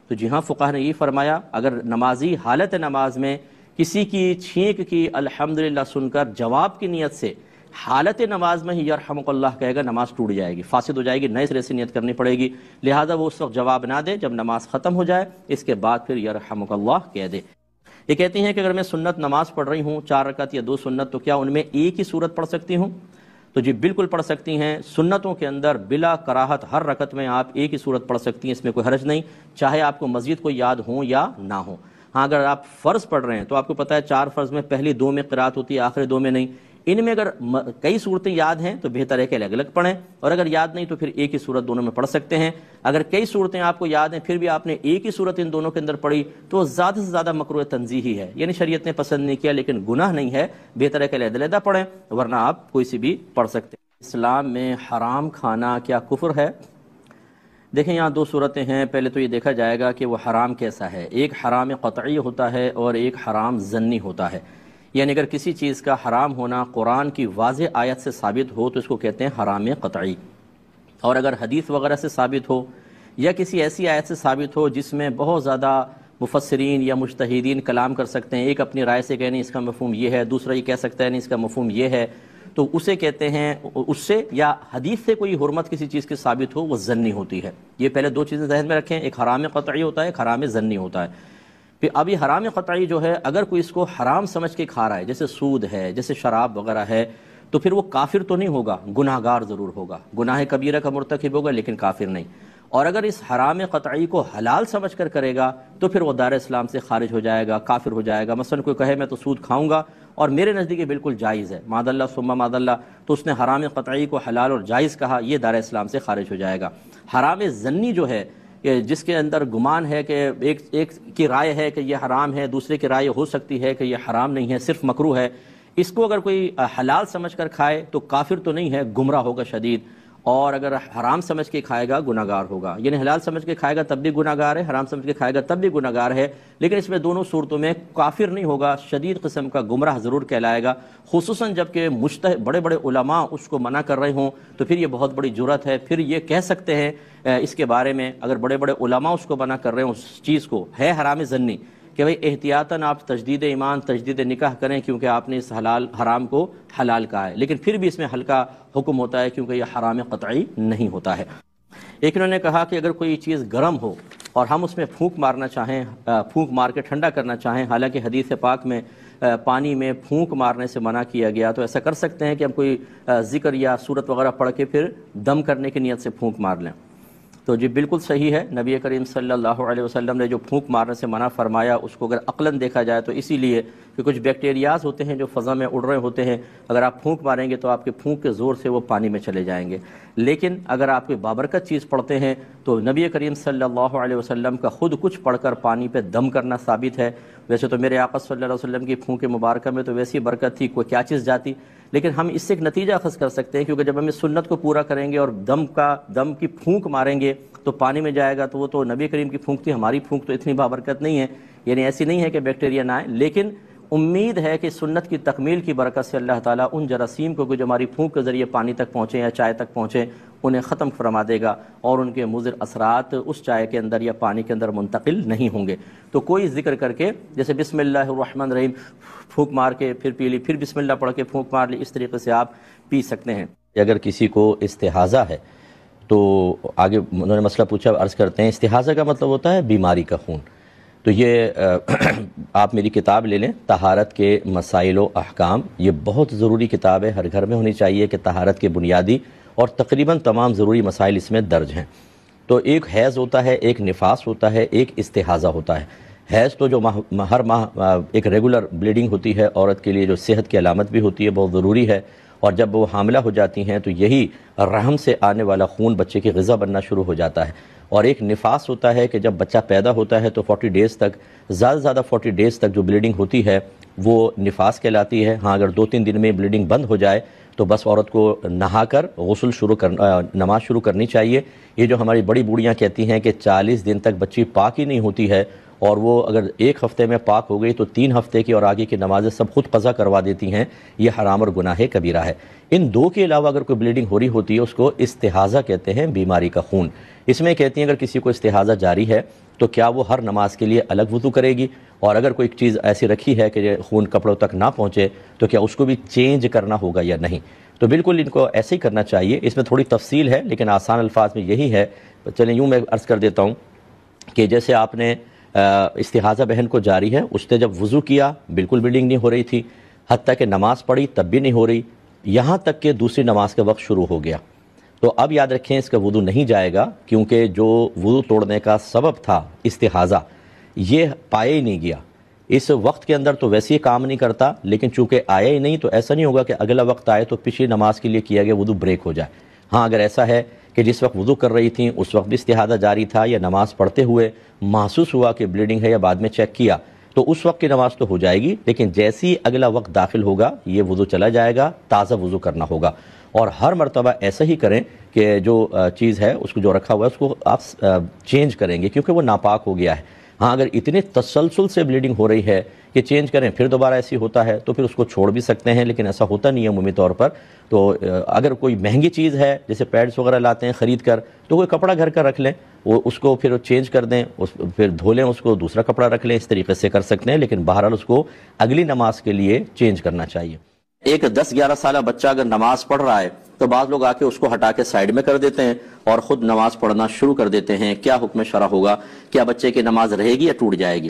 تو جی ہاں، فقہ نے یہ فرمایا اگر نمازی حالت نماز میں کسی کی چھینک کی الحمدللہ سن کر جواب کی نیت سے حالت نماز میں ہی یرحمک اللہ کہے گا، نماز ٹوٹ جائے گی، فاسد ہو جائے گی، نئے سرے سے نیت کرنی پڑے گی، لہٰذا وہ اس وقت جواب نہ دے، جب نماز ختم ہو جائے اس کے بعد پھر یرحمک اللہ کہہ دے۔ یہ کہتے ہیں کہ اگر میں سنت نماز پڑھ رہی ہوں 4 رکعت یا 2 سنت، تو کیا ان میں ایک ہی سورت پڑھ سکتی ہوں؟ تو جی بالکل پڑھ سکتی ہیں، سنتوں کے اندر بلا کراہت ہر رکعت میں آپ ایک ہی سورت پڑھ سکتی ہیں، اس میں کوئی حرج نہیں، چاہے آپ کو مزید کوئی یاد ہوں یا نہ ہو۔ ہاں اگر آپ فرض پڑھ رہے ہیں تو آپ کو پتہ ہے 4 فرض میں پہلی 2 میں قرات ہوتی ہے، آخری 2 میں نہیں، ان میں اگر کئی صورتیں یاد ہیں تو بہتر ہے کہ الگ الگ پڑھیں، اور اگر یاد نہیں تو پھر ایک ہی صورت دونوں میں پڑھ سکتے ہیں۔ اگر کئی صورتیں آپ کو یاد ہیں پھر بھی آپ نے ایک ہی صورت ان دونوں کے اندر پڑھی تو زیادہ سے زیادہ مکروہ تنزیہی ہے، یعنی شریعت نے پسند نہیں کیا، لیکن گناہ نہیں ہے، بہتر ہے کہ علیحدہ علیحدہ پڑھیں، ورنہ آپ کوئی سی بھی پڑھ سکتے ہیں۔ اسلام میں حرام کھانا کیا کفر ہے؟ دیکھیں یہاں 2 صورتیں ہیں، پہلے تو یہ دیکھا جائے گا کہ وہ حرام کیسا ہے، ایک حرام قطعی ہوتا ہے اور ایک حرام ظنی ہوتا ہے، یعنی اگر کسی چیز کا حرام ہونا قرآن کی واضح آیت سے ثابت ہو تو اس کو کہتے ہیں حرام قطعی، اور اگر حدیث وغیرہ سے ثابت ہو یا کسی ایسی آیت سے ثابت ہو جس میں بہت زیادہ مفسرین یا مجتہدین کلام کر سکتے ہیں، ایک اپنی رائے سے کہنے اس کا مفہوم یہ ہے، دوسرا یہ کہہ سکتا ہے نہیں اس کا مفہوم یہ ہے، تو اسے کہتے ہیں، اس سے یا حدیث سے کوئی حرمت کسی چیز کی ثابت ہو وہ ظنی ہوتی ہے۔ یہ پہلے 2 چیزیں ذہن میں رکھیں، ایک حرام قطعی ہوتا ہے، ایک حرام ظنی ہوتا ہے۔ پھر اب یہ حرام قطعی جو ہے اگر کوئی اس کو حرام سمجھ کے کھا رہا ہے، جیسے سود ہے، جیسے شراب وغیرہ ہے، تو پھر وہ کافر تو نہیں ہوگا، گناہ گار ضرور ہوگا، گناہ کبیرہ کا مرتکب ہوگا لیکن کافر نہیں۔ اور اگر اس حرام قطعی کو حلال سمجھ کر کرے گا تو پھر وہ دار اسلام سے خارج ہو جائے گا، کافر ہو جائے گا۔ مثلا کوئی کہے میں تو سود کھاؤں گا اور میرے نزدیک یہ بالکل جائز ہے، معاذ اللہ ثم معاذ اللہ، تو اس نے حرام قطعی کو حلال اور جائز کہا، یہ دار اسلام سے خارج ہو جائے گا۔ حرام ظنی جو ہے جس کے اندر گمان ہے کہ ایک کی رائے ہے کہ یہ حرام ہے، دوسرے کی رائے ہو سکتی ہے کہ یہ حرام نہیں ہے، صرف مکروہ ہے، اس کو اگر کوئی حلال سمجھ کر کھائے تو کافر تو نہیں ہے، گمراہ ہوگا شدید، اور اگر حرام سمجھ کے کھائے گا گناہ گار ہوگا، یعنی حلال سمجھ کے کھائے گا تب بھی گناہ گار ہے، حرام سمجھ کے کھائے گا تب بھی گناہ گار ہے، لیکن اس میں دونوں صورتوں میں کافر نہیں ہوگا، شدید قسم کا گمراہ ضرور کہلائے گا، خصوصاً جب کہ بڑے بڑے علماء اس کو منع کر رہے ہوں تو پھر یہ بہت بڑی جرأت ہے، پھر یہ کہہ سکتے ہیں اس کے بارے میں، اگر بڑے بڑے علماء اس کو منع کر رہے ہوں اس چیز کو، ہے حرام ظنی، کہ بھئی احتیاطاً آپ تجدید ایمان، تجدید نکاح کریں کیونکہ آپ نے اس حرام کو حلال کہا ہے، لیکن پھر بھی اس میں ہلکا حکم ہوتا ہے کیونکہ یہ حرام قطعی نہیں ہوتا ہے۔ ایک انہوں نے کہا کہ اگر کوئی چیز گرم ہو اور ہم اس میں پھونک مارنا چاہیں، پھونک مار کے ٹھنڈا کرنا چاہیں، حالانکہ حدیث پاک میں پانی میں پھونک مارنے سے منع کیا گیا، تو ایسا کر سکتے ہیں کہ ہم کوئی ذکر یا سورت وغیرہ پڑھ کے پھر دم کرنے کی نیت سے پھونک مار لیں؟ تو جی بالکل صحیح ہے، نبی کریم صلی اللہ علیہ وسلم نے جو پھونک مارنے سے منع فرمایا اس کو اگر عقلاً دیکھا جائے تو اسی لیے کہ کچھ بیکٹیریاز ہوتے ہیں جو فضا میں اڑ رہے ہوتے ہیں، اگر آپ پھونک ماریں گے تو آپ کے پھونک کے زور سے وہ پانی میں چلے جائیں گے، لیکن اگر آپ کوئی بابرکت چیز پڑھتے ہیں تو نبی کریم صلی اللہ علیہ وسلم کا خود کچھ پڑھ کر پانی پہ دم کرنا ثابت ہے۔ ویسے تو میرے آقا صلی اللہ علیہ وسلم کی پھونک مبارکہ میں تو ویسی برکت تھی، کوئی کیا چیز جاتی، لیکن ہم اس سے ایک نتیجہ اخذ کر سکتے ہیں، کیونکہ جب ہم اس سنت کو پورا کریں گے اور دم کی پھونک ماریں گے تو پانی میں جائے گا، تو وہ تو نبی کریم کی پھونک تھی، ہماری پھونک تو اتنی بابرکت نہیں ہے، یعنی ایسی نہیں ہے کہ بیکٹیریا نہ آئے، لیکن امید ہے کہ سنت کی تکمیل کی برکت سے اللہ تعالیٰ ان جراثیم کو جو ہماری پھونک کے ذریعے پانی تک پہنچے یا چائے تک پہنچے انہیں ختم فرما دے گا، اور ان کے مضر اثرات اس چائے کے اندر یا پانی کے اندر منتقل نہیں ہوں گے۔ تو کوئی ذکر کر کے جیسے بسم اللہ الرحمن الرحیم پھونک مار کے پھر پی لی، پھر بسم اللہ پڑھ کے پھونک مار لی، اس طریقے سے آپ پی سکتے ہیں۔ اگر کسی کو استحاضہ ہے تو آگے انہوں نے مسئلہ پوچھا، عرض کرتے ہیں استحاضہ کا مطلب ہوتا ہے بیماری کا خون۔ تو یہ آپ میری کتاب لے لیں، طہارت کے مسائل و احکام، یہ بہت ضروری کتاب ہے، ہر گھر میں ہونی چاہیے کہ طہارت کے بنیادی اور تقریباً تمام ضروری مسائل اس میں درج ہیں۔ تو ایک حیض ہوتا ہے، ایک نفاس ہوتا ہے، ایک استحاضہ ہوتا ہے۔ حیض تو جو ہر ماہ ایک ریگولر بلیڈنگ ہوتی ہے، عورت کے لیے جو صحت کی علامت بھی ہوتی ہے، بہت ضروری ہے، اور جب وہ حاملہ ہو جاتی ہیں تو یہی رحم سے آنے والا خون بچے کی غذا بننا شروع ہو جاتا ہے۔ اور ایک نفاس ہوتا ہے کہ جب بچہ پیدا ہوتا ہے تو 40 ڈیز تک، زیادہ سے زیادہ 40 ڈیز تک جو بلیڈنگ ہوتی ہے وہ نفاس کہلاتی ہے۔ ہاں اگر 2-3 دن میں بلیڈنگ بند ہو جائے تو بس عورت کو نہا کر غسل نماز شروع کرنی چاہیے۔ یہ جو ہماری بڑی بوڑھیاں کہتی ہیں کہ 40 دن تک بچی پاک ہی نہیں ہوتی ہے، اور وہ اگر 1 ہفتے میں پاک ہو گئی تو 3 ہفتے کی اور آگے کی نمازیں سب خود قضا کروا دیتی ہیں، یہ حرام اور گناہ کبیرہ ہے۔ ان 2 کے علاوہ اگر کوئی بلیڈنگ ہو رہی ہوتی ہے اس کو استحاضہ کہتے ہیں، بیماری کا خون۔ اس میں کہتی ہیں اگر کسی کو استحاضہ جاری ہے تو کیا وہ ہر نماز کے لیے الگ وضو کرے گی، اور اگر کوئی چیز ایسی رکھی ہے کہ خون کپڑوں تک نہ پہنچے تو کیا اس کو بھی چینج کرنا ہوگا یا نہیں؟ تو بالکل ان کو ایسے ہی کرنا چاہیے۔ اس میں تھوڑی تفصیل ہے لیکن آسان الفاظ میں یہی ہے۔ چلیں یوں میں عرض کر دیتا ہوں کہ جیسے آپ نے استحاضہ بہن کو جاری ہے، اس نے جب وضو کیا بالکل بلیڈنگ نہیں ہو رہی تھی، حتیٰ کہ نماز پڑھی تب بھی نہیں ہو رہی، یہاں تک کہ دوسری نماز کا وقت شروع ہو گیا، تو اب یاد رکھیں اس کا وضو نہیں جائے گا، کیونکہ جو وضو توڑنے کا سبب تھا استحاضہ یہ پایا ہی نہیں گیا۔ اس وقت کے اندر تو ویسے ہی کام نہیں کرتا، لیکن چونکہ آیا ہی نہیں تو ایسا نہیں ہوگا کہ اگلا وقت آئے تو پچھلی نماز کے لیے کیا گیا وضو بریک ہو جائے۔ ہاں اگر ایسا ہے کہ جس وقت وضو کر رہی تھیں اس وقت بھی استحاضہ جاری تھا، یا نماز پڑھتے ہوئے محسوس ہوا کہ بلیڈنگ ہے یا بعد میں چیک کیا، تو اس وقت کی نماز تو ہو جائے گی، لیکن جیسے ہی اگلا وقت داخل ہوگا یہ وضو چلا جائے گا، تازہ وضو کرنا ہوگا۔ اور ہر مرتبہ ایسا ہی کریں کہ جو چیز ہے اس کو جو رکھا ہوا ہے اس کو آپ چینج کریں گے، کیونکہ وہ ناپاک ہو گیا ہے۔ ہاں اگر اتنے تسلسل سے بلیڈنگ ہو رہی ہے کہ چینج کریں پھر دوبارہ ایسی ہوتا ہے تو پھر اس کو چھوڑ بھی سکتے ہیں، لیکن ایسا ہوتا نہیں ہے عمومی طور پر۔ تو اگر کوئی مہنگی چیز ہے جیسے پیڈز وغیرہ لاتے ہیں خرید کر، تو کوئی کپڑا گھر کا رکھ لیں، وہ اس کو پھر چینج کر دیں، پھر دھو لیں، اس کو دوسرا کپڑا رکھ لیں، اس طریقے سے کر سکتے ہیں، لیکن بہرحال اس کو اگلی نماز کے لیے چینج کرنا چاہیے۔ ایک 10-11 سالہ بچہ اگر نماز پڑھ رہا ہے تو بعض لوگ آ کے اس کو ہٹا کے سائیڈ میں کر دیتے ہیں اور خود نماز پڑھنا شروع کر دیتے ہیں۔ کیا حکم شرع ہوگا؟ کیا بچے کی نماز رہے گی یا ٹوٹ جائے گی؟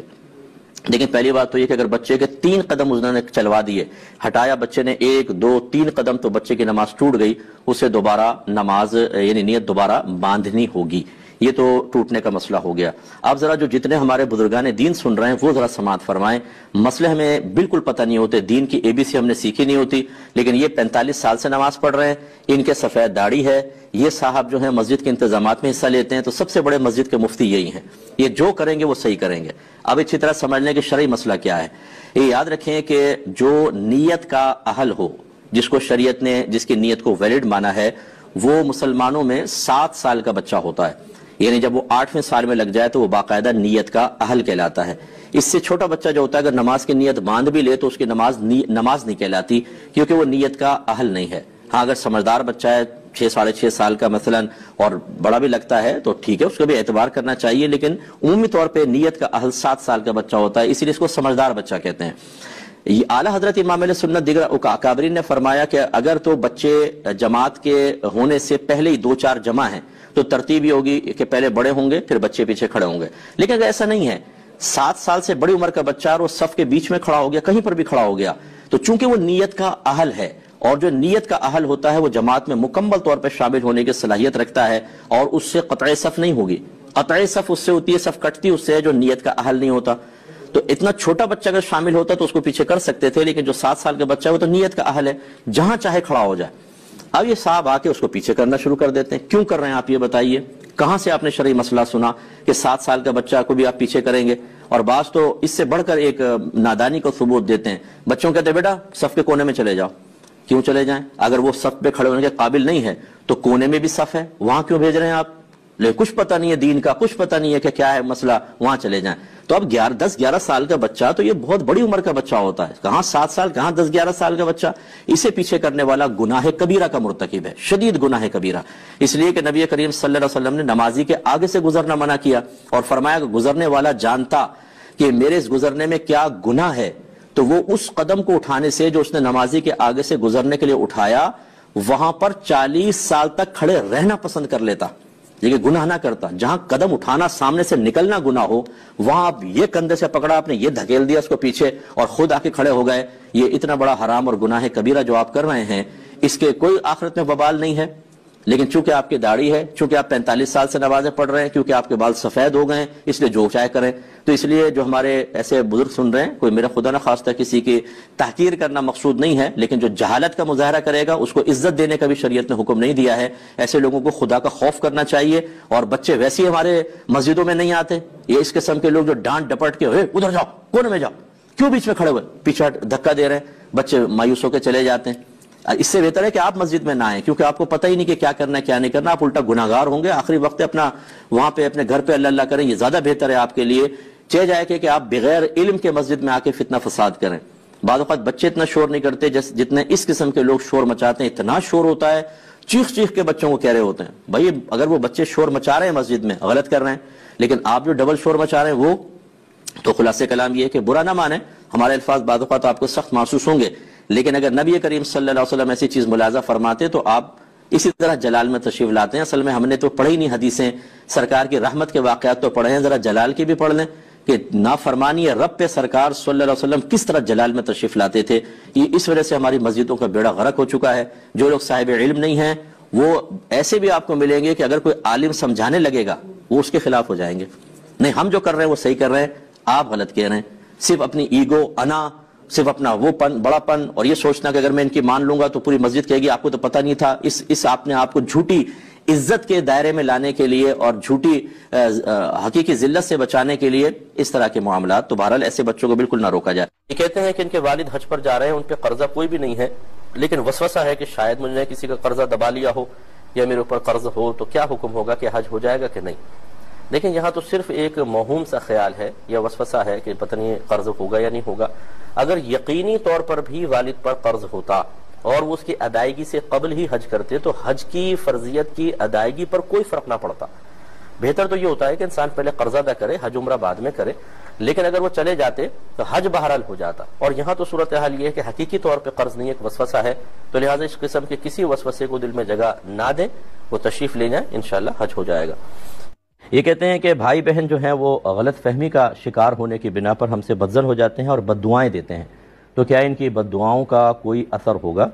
لیکن پہلی بات تو یہ کہ اگر بچے کے 3 قدم انہوں نے چلوا دیے، ہٹایا بچے نے 1 2 3 قدم، تو بچے کی نماز ٹوٹ گئی، اسے دوبارہ نماز یعنی نیت دوبارہ باندھنی ہوگی، یہ تو ٹوٹنے کا مسئلہ ہو گیا۔ اب ذرا جو جتنے ہمارے بزرگان دین سن رہے ہیں وہ ذرا سماعت فرمائیں، مسئلے ہمیں بالکل پتہ نہیں ہوتے، دین کی ABC ہم نے سیکھی نہیں ہوتی، لیکن یہ 45 سال سے نماز پڑھ رہے ہیں، ان کے سفید داڑھی ہے، یہ صاحب جو ہیں مسجد کے انتظامات میں حصہ لیتے ہیں، تو سب سے بڑے مسجد کے مفتی یہی ہیں، یہ جو کریں گے وہ صحیح کریں گے۔ اب اچھی طرح سمجھ لیں کہ شرعی مسئلہ کیا ہے۔ یہ یاد رکھیں کہ جو نیت کا اہل ہو، جس کو شریعت نے جس کی نیت کو ویلڈ مانا ہے، وہ مسلمانوں میں 7 سال کا بچہ ہوتا ہے، یعنی جب وہ 8ویں سال میں لگ جائے تو وہ باقاعدہ نیت کا اہل کہلاتا ہے۔ اس سے چھوٹا بچہ جو ہوتا ہے اگر نماز کی نیت باندھ بھی لے تو اس کی نماز نہیں کہلاتی، کیونکہ وہ نیت کا اہل نہیں ہے۔ ہاں اگر سمجھدار بچہ ہے 6-6.5 سال کا مثلا اور بڑا بھی لگتا ہے تو ٹھیک ہے، اس کا بھی اعتبار کرنا چاہیے، لیکن عمومی طور پہ نیت کا اہل 7 سال کا بچہ ہوتا ہے، اسی لیے اس کو سمجھدار بچہ کہتے ہیں۔ یہ اعلیٰ حضرت امام علیہ سنت دیگر اکابرین نے فرمایا کہ اگر تو بچے جماعت کے ہونے سے پہلے ہی 2-4 جمع ہیں تو ترتیب یہ ہوگی کہ پہلے بڑے ہوں گے پھر بچے پیچھے کھڑے ہوں گے، لیکن اگر ایسا نہیں ہے، 7 سال سے بڑی عمر کا بچہ اور وہ صف کے بیچ میں کھڑا ہو گیا، کہیں پر بھی کھڑا ہو گیا، تو چونکہ وہ نیت کا اہل ہے، اور جو نیت کا اہل ہوتا ہے وہ جماعت میں مکمل طور پہ شامل ہونے کی صلاحیت رکھتا ہے، اور اس سے قطع صف نہیں ہوگی۔ قطع صف اس سے ہوتی ہے، صف کٹتی اس سے ہے جو نیت کا اہل نہیں ہوتا۔ تو اتنا چھوٹا بچہ اگر شامل ہوتا تو اس کو پیچھے کر سکتے تھے، لیکن جو 7 سال کا بچہ ہے وہ تو نیت کا اہل ہے، جہاں چاہے کھڑا ہو جائے۔ اب یہ صاحب آ کے اس کو پیچھے کرنا شروع کر دیتے ہیں، کیوں کر رہے ہیں آپ یہ بتائیے؟ کہاں سے آپ نے شرعی مسئلہ سنا کہ 7 سال کا بچہ کو بھی آپ پیچھے کریں گے؟ اور بعض تو اس سے بڑھ کر ایک نادانی کو ثبوت دیتے ہیں، بچوں کہتے ہیں بیٹا صف کے کونے میں چلے جاؤ۔ کیوں چلے جائیں؟ اگر وہ صف پہ کھڑے ہونے کے قابل نہیں ہے تو کونے میں بھی صف ہے، وہاں کیوں بھیج رہے ہیں آپ؟ لیکن کچھ پتہ نہیں ہے دین کا، کچھ پتہ نہیں ہے کہ کیا ہے مسئلہ، وہاں چلے جائیں۔ تو اب 10-11 سال کا بچہ تو یہ بہت بڑی عمر کا بچہ ہوتا ہے، کہاں 7 سال، کہاں 10-11 سال کا بچہ، اسے پیچھے کرنے والا گناہ کبیرہ کا مرتکب ہے، شدید گناہ کبیرہ۔ اس لیے کہ نبی کریم صلی اللہ علیہ وسلم نے نمازی کے آگے سے گزرنا منع کیا اور فرمایا کہ گزرنے والا جانتا کہ میرے اس گزرنے میں کیا گناہ ہے تو وہ اس قدم کو اٹھانے سے جو اس نے نمازی کے آگے سے گزرنے کے لیے اٹھایا وہاں پر 40 سال تک کھڑے رہنا پسند کر لیتا، لیکن گناہ نہ کرتا۔ جہاں قدم اٹھانا، سامنے سے نکلنا گناہ ہو، وہاں آپ یہ کندھے سے پکڑا، آپ نے یہ دھکیل دیا اس کو پیچھے اور خود آ کے کھڑے ہو گئے، یہ اتنا بڑا حرام اور گناہ کبیرہ جو آپ کر رہے ہیں، اس کے کوئی آخرت میں وبال نہیں ہے۔ لیکن چونکہ آپ کی داڑھی ہے، چونکہ آپ 45 سال سے نمازیں پڑھ رہے ہیں، کیونکہ آپ کے بال سفید ہو گئے ہیں، اس لیے جو چاہے کریں۔ تو اس لیے جو ہمارے ایسے بزرگ سن رہے ہیں، کوئی میرا خدا نہ خواستہ کسی کی تحقیر کرنا مقصود نہیں ہے، لیکن جو جہالت کا مظاہرہ کرے گا اس کو عزت دینے کا بھی شریعت نے حکم نہیں دیا ہے۔ ایسے لوگوں کو خدا کا خوف کرنا چاہیے۔ اور بچے ویسے ہی ہمارے مسجدوں میں نہیں آتے، یہ اس قسم کے لوگ جو ڈانٹ ڈپٹ کے ادھر جاؤ، کونے میں جاؤ، کیوں بیچ میں کھڑے ہوئے، پیچھے دھکا دے رہے ہیں، بچے مایوس ہو کے چلے جاتے ہیں۔ اس سے بہتر ہے کہ آپ مسجد میں نہ آئیں، کیونکہ آپ کو پتہ ہی نہیں کہ کیا کرنا ہے کیا نہیں کرنا، آپ الٹا گناہگار ہوں گے۔ آخری وقت اپنا وہاں پہ اپنے گھر پہ اللہ اللہ کریں، یہ زیادہ بہتر ہے آپ کے لیے، چہ جائے کہ آپ بغیر علم کے مسجد میں آ کے فتنہ فساد کریں۔ بعض اوقات بچے اتنا شور نہیں کرتے جتنے اس قسم کے لوگ شور مچاتے ہیں، اتنا شور ہوتا ہے، چیخ چیخ کے بچوں کو کہہ رہے ہوتے ہیں۔ بھائی اگر وہ بچے شور مچا رہے ہیں مسجد میں، غلط کر رہے ہیں، لیکن آپ جو ڈبل شور مچا رہے ہیں وہ تو خلاصے کلام یہ ہے کہ برا نہ مانیں، ہمارے الفاظ بعض اوقات آپ کو سخت محسوس ہوں گے، لیکن اگر نبی کریم صلی اللہ علیہ وسلم ایسی چیز ملاحظہ فرماتے تو آپ اسی طرح جلال میں تشریف لاتے ہیں۔ اصل میں ہم نے تو پڑھی نہیں حدیثیں، سرکار کی رحمت کے واقعات تو پڑھے ہیں، ذرا جلال کی بھی پڑھ لیں کہ نافرمانی رب پہ سرکار صلی اللہ علیہ وسلم کس طرح جلال میں تشریف لاتے تھے۔ یہ اس وجہ سے ہماری مسجدوں کا بیڑا غرق ہو چکا ہے۔ جو لوگ صاحب علم نہیں ہیں وہ ایسے بھی آپ کو ملیں گے کہ اگر کوئی عالم سمجھانے لگے گا وہ اس کے خلاف ہو جائیں گے، نہیں ہم جو کر رہے ہیں وہ صحیح کر رہے ہیں، آپ غلط کہہ رہے ہیں۔ صرف اپنی ایگو، انا، صرف اپنا وہ پن، بڑا پن، اور یہ سوچنا کہ اگر میں ان کی مان لوں گا تو پوری مسجد کہے گی آپ کو تو پتہ نہیں تھا، اس آپ نے آپ کو جھوٹی عزت کے دائرے میں لانے کے لیے اور جھوٹی حقیقی ذلت سے بچانے کے لیے اس طرح کے معاملات، تو بہرحال ایسے بچوں کو بالکل نہ روکا جائے۔ یہ کہتے ہیں کہ ان کے والد حج پر جا رہے ہیں، ان پہ قرضہ کوئی بھی نہیں ہے، لیکن وسوسہ ہے کہ شاید مجھ نے کسی کا قرضہ دبا لیا ہو یا میرے اوپر قرض ہو، تو کیا حکم ہوگا کہ حج ہو جائے گا کہ نہیں؟ دیکھیں یہاں تو صرف ایک موہوم سا خیال ہے یا وسوسہ ہے کہ پتہ نہیں قرض ہوگا یا نہیں ہوگا۔ اگر یقینی طور پر بھی والد پر قرض ہوتا اور وہ اس کی ادائیگی سے قبل ہی حج کرتے تو حج کی فرضیت کی ادائیگی پر کوئی فرق نہ پڑتا۔ بہتر تو یہ ہوتا ہے کہ انسان پہلے قرض ادا کرے، حج عمرہ بعد میں کرے، لیکن اگر وہ چلے جاتے تو حج بہرحال ہو جاتا۔ اور یہاں تو صورتحال یہ ہے کہ حقیقی طور پہ قرض نہیں، ایک وسوسہ ہے، تو لہٰذا اس قسم کے کسی وسوسے کو دل میں جگہ نہ دیں، وہ تشریف لے جائیں، انشاءاللہ حج ہو جائے گا۔ یہ کہتے ہیں کہ بھائی بہن جو ہیں وہ غلط فہمی کا شکار ہونے کی بنا پر ہم سے بدظن ہو جاتے ہیں اور بد دعائیں دیتے ہیں، تو کیا ان کی بد دعاؤں کا کوئی اثر ہوگا؟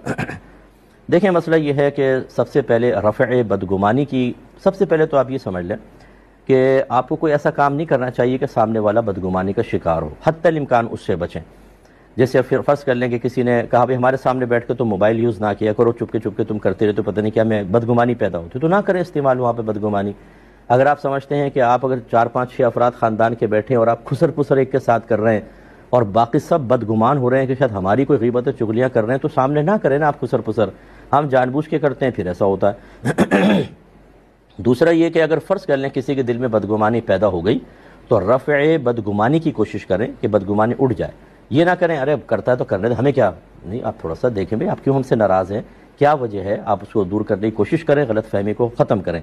دیکھیں مسئلہ یہ ہے کہ سب سے پہلے رفع بدگمانی کی، سب سے پہلے تو آپ یہ سمجھ لیں کہ آپ کو کوئی ایسا کام نہیں کرنا چاہیے کہ سامنے والا بدگمانی کا شکار ہو، حتی الامکان اس سے بچیں۔ جیسے پھر فرض کر لیں کہ کسی نے کہا بھائی ہمارے سامنے بیٹھ کے تم موبائل یوز نہ کیا کرو، چپ کے تم کرتے رہتے، پتہ نہیں کیا میں بدگمانی پیدا ہوتی، تو نہ کریں استعمال وہاں پہ بدگمانی۔ اگر آپ سمجھتے ہیں کہ آپ اگر 4-5-6 افراد خاندان کے بیٹھے ہیں اور آپ خسر پسر ایک کے ساتھ کر رہے ہیں اور باقی سب بدگمان ہو رہے ہیں کہ شاید ہماری کوئی غیبت چغلیاں کر رہے ہیں، تو سامنے نہ کریں نا آپ خسر پسر، ہم جان بوجھ کے کرتے ہیں پھر ایسا ہوتا ہے۔ دوسرا یہ کہ اگر فرض کر لیں کسی کے دل میں بدگمانی پیدا ہو گئی تو رفع بدگمانی کی کوشش کریں کہ بدگمانی اٹھ جائے، یہ نہ کریں ارے کرتا ہے تو کرنے دیں، ہمیں کیا نہیں، آپ تھوڑا سا دیکھیں بھائی آپ کیوں ہم سے ناراض ہیں، کیا وجہ ہے، آپ اس کو دور کرنے کی کوشش کریں، غلط فہمی کو ختم کریں۔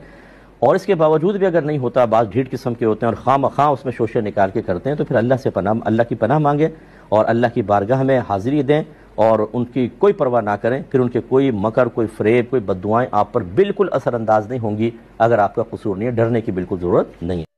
اور اس کے باوجود بھی اگر نہیں ہوتا، بعض ڈھیٹ قسم کے ہوتے ہیں اور خواہ مخواہ اس میں شوشے نکال کے کرتے ہیں، تو پھر اللہ کی پناہ مانگیں اور اللہ کی بارگاہ میں حاضری دیں اور ان کی کوئی پرواہ نہ کریں، پھر ان کے کوئی مکر، کوئی فریب، کوئی بد دعائیں آپ پر بالکل اثر انداز نہیں ہوں گی۔ اگر آپ کا قصور نہیں ہے، ڈرنے کی بالکل ضرورت نہیں ہے۔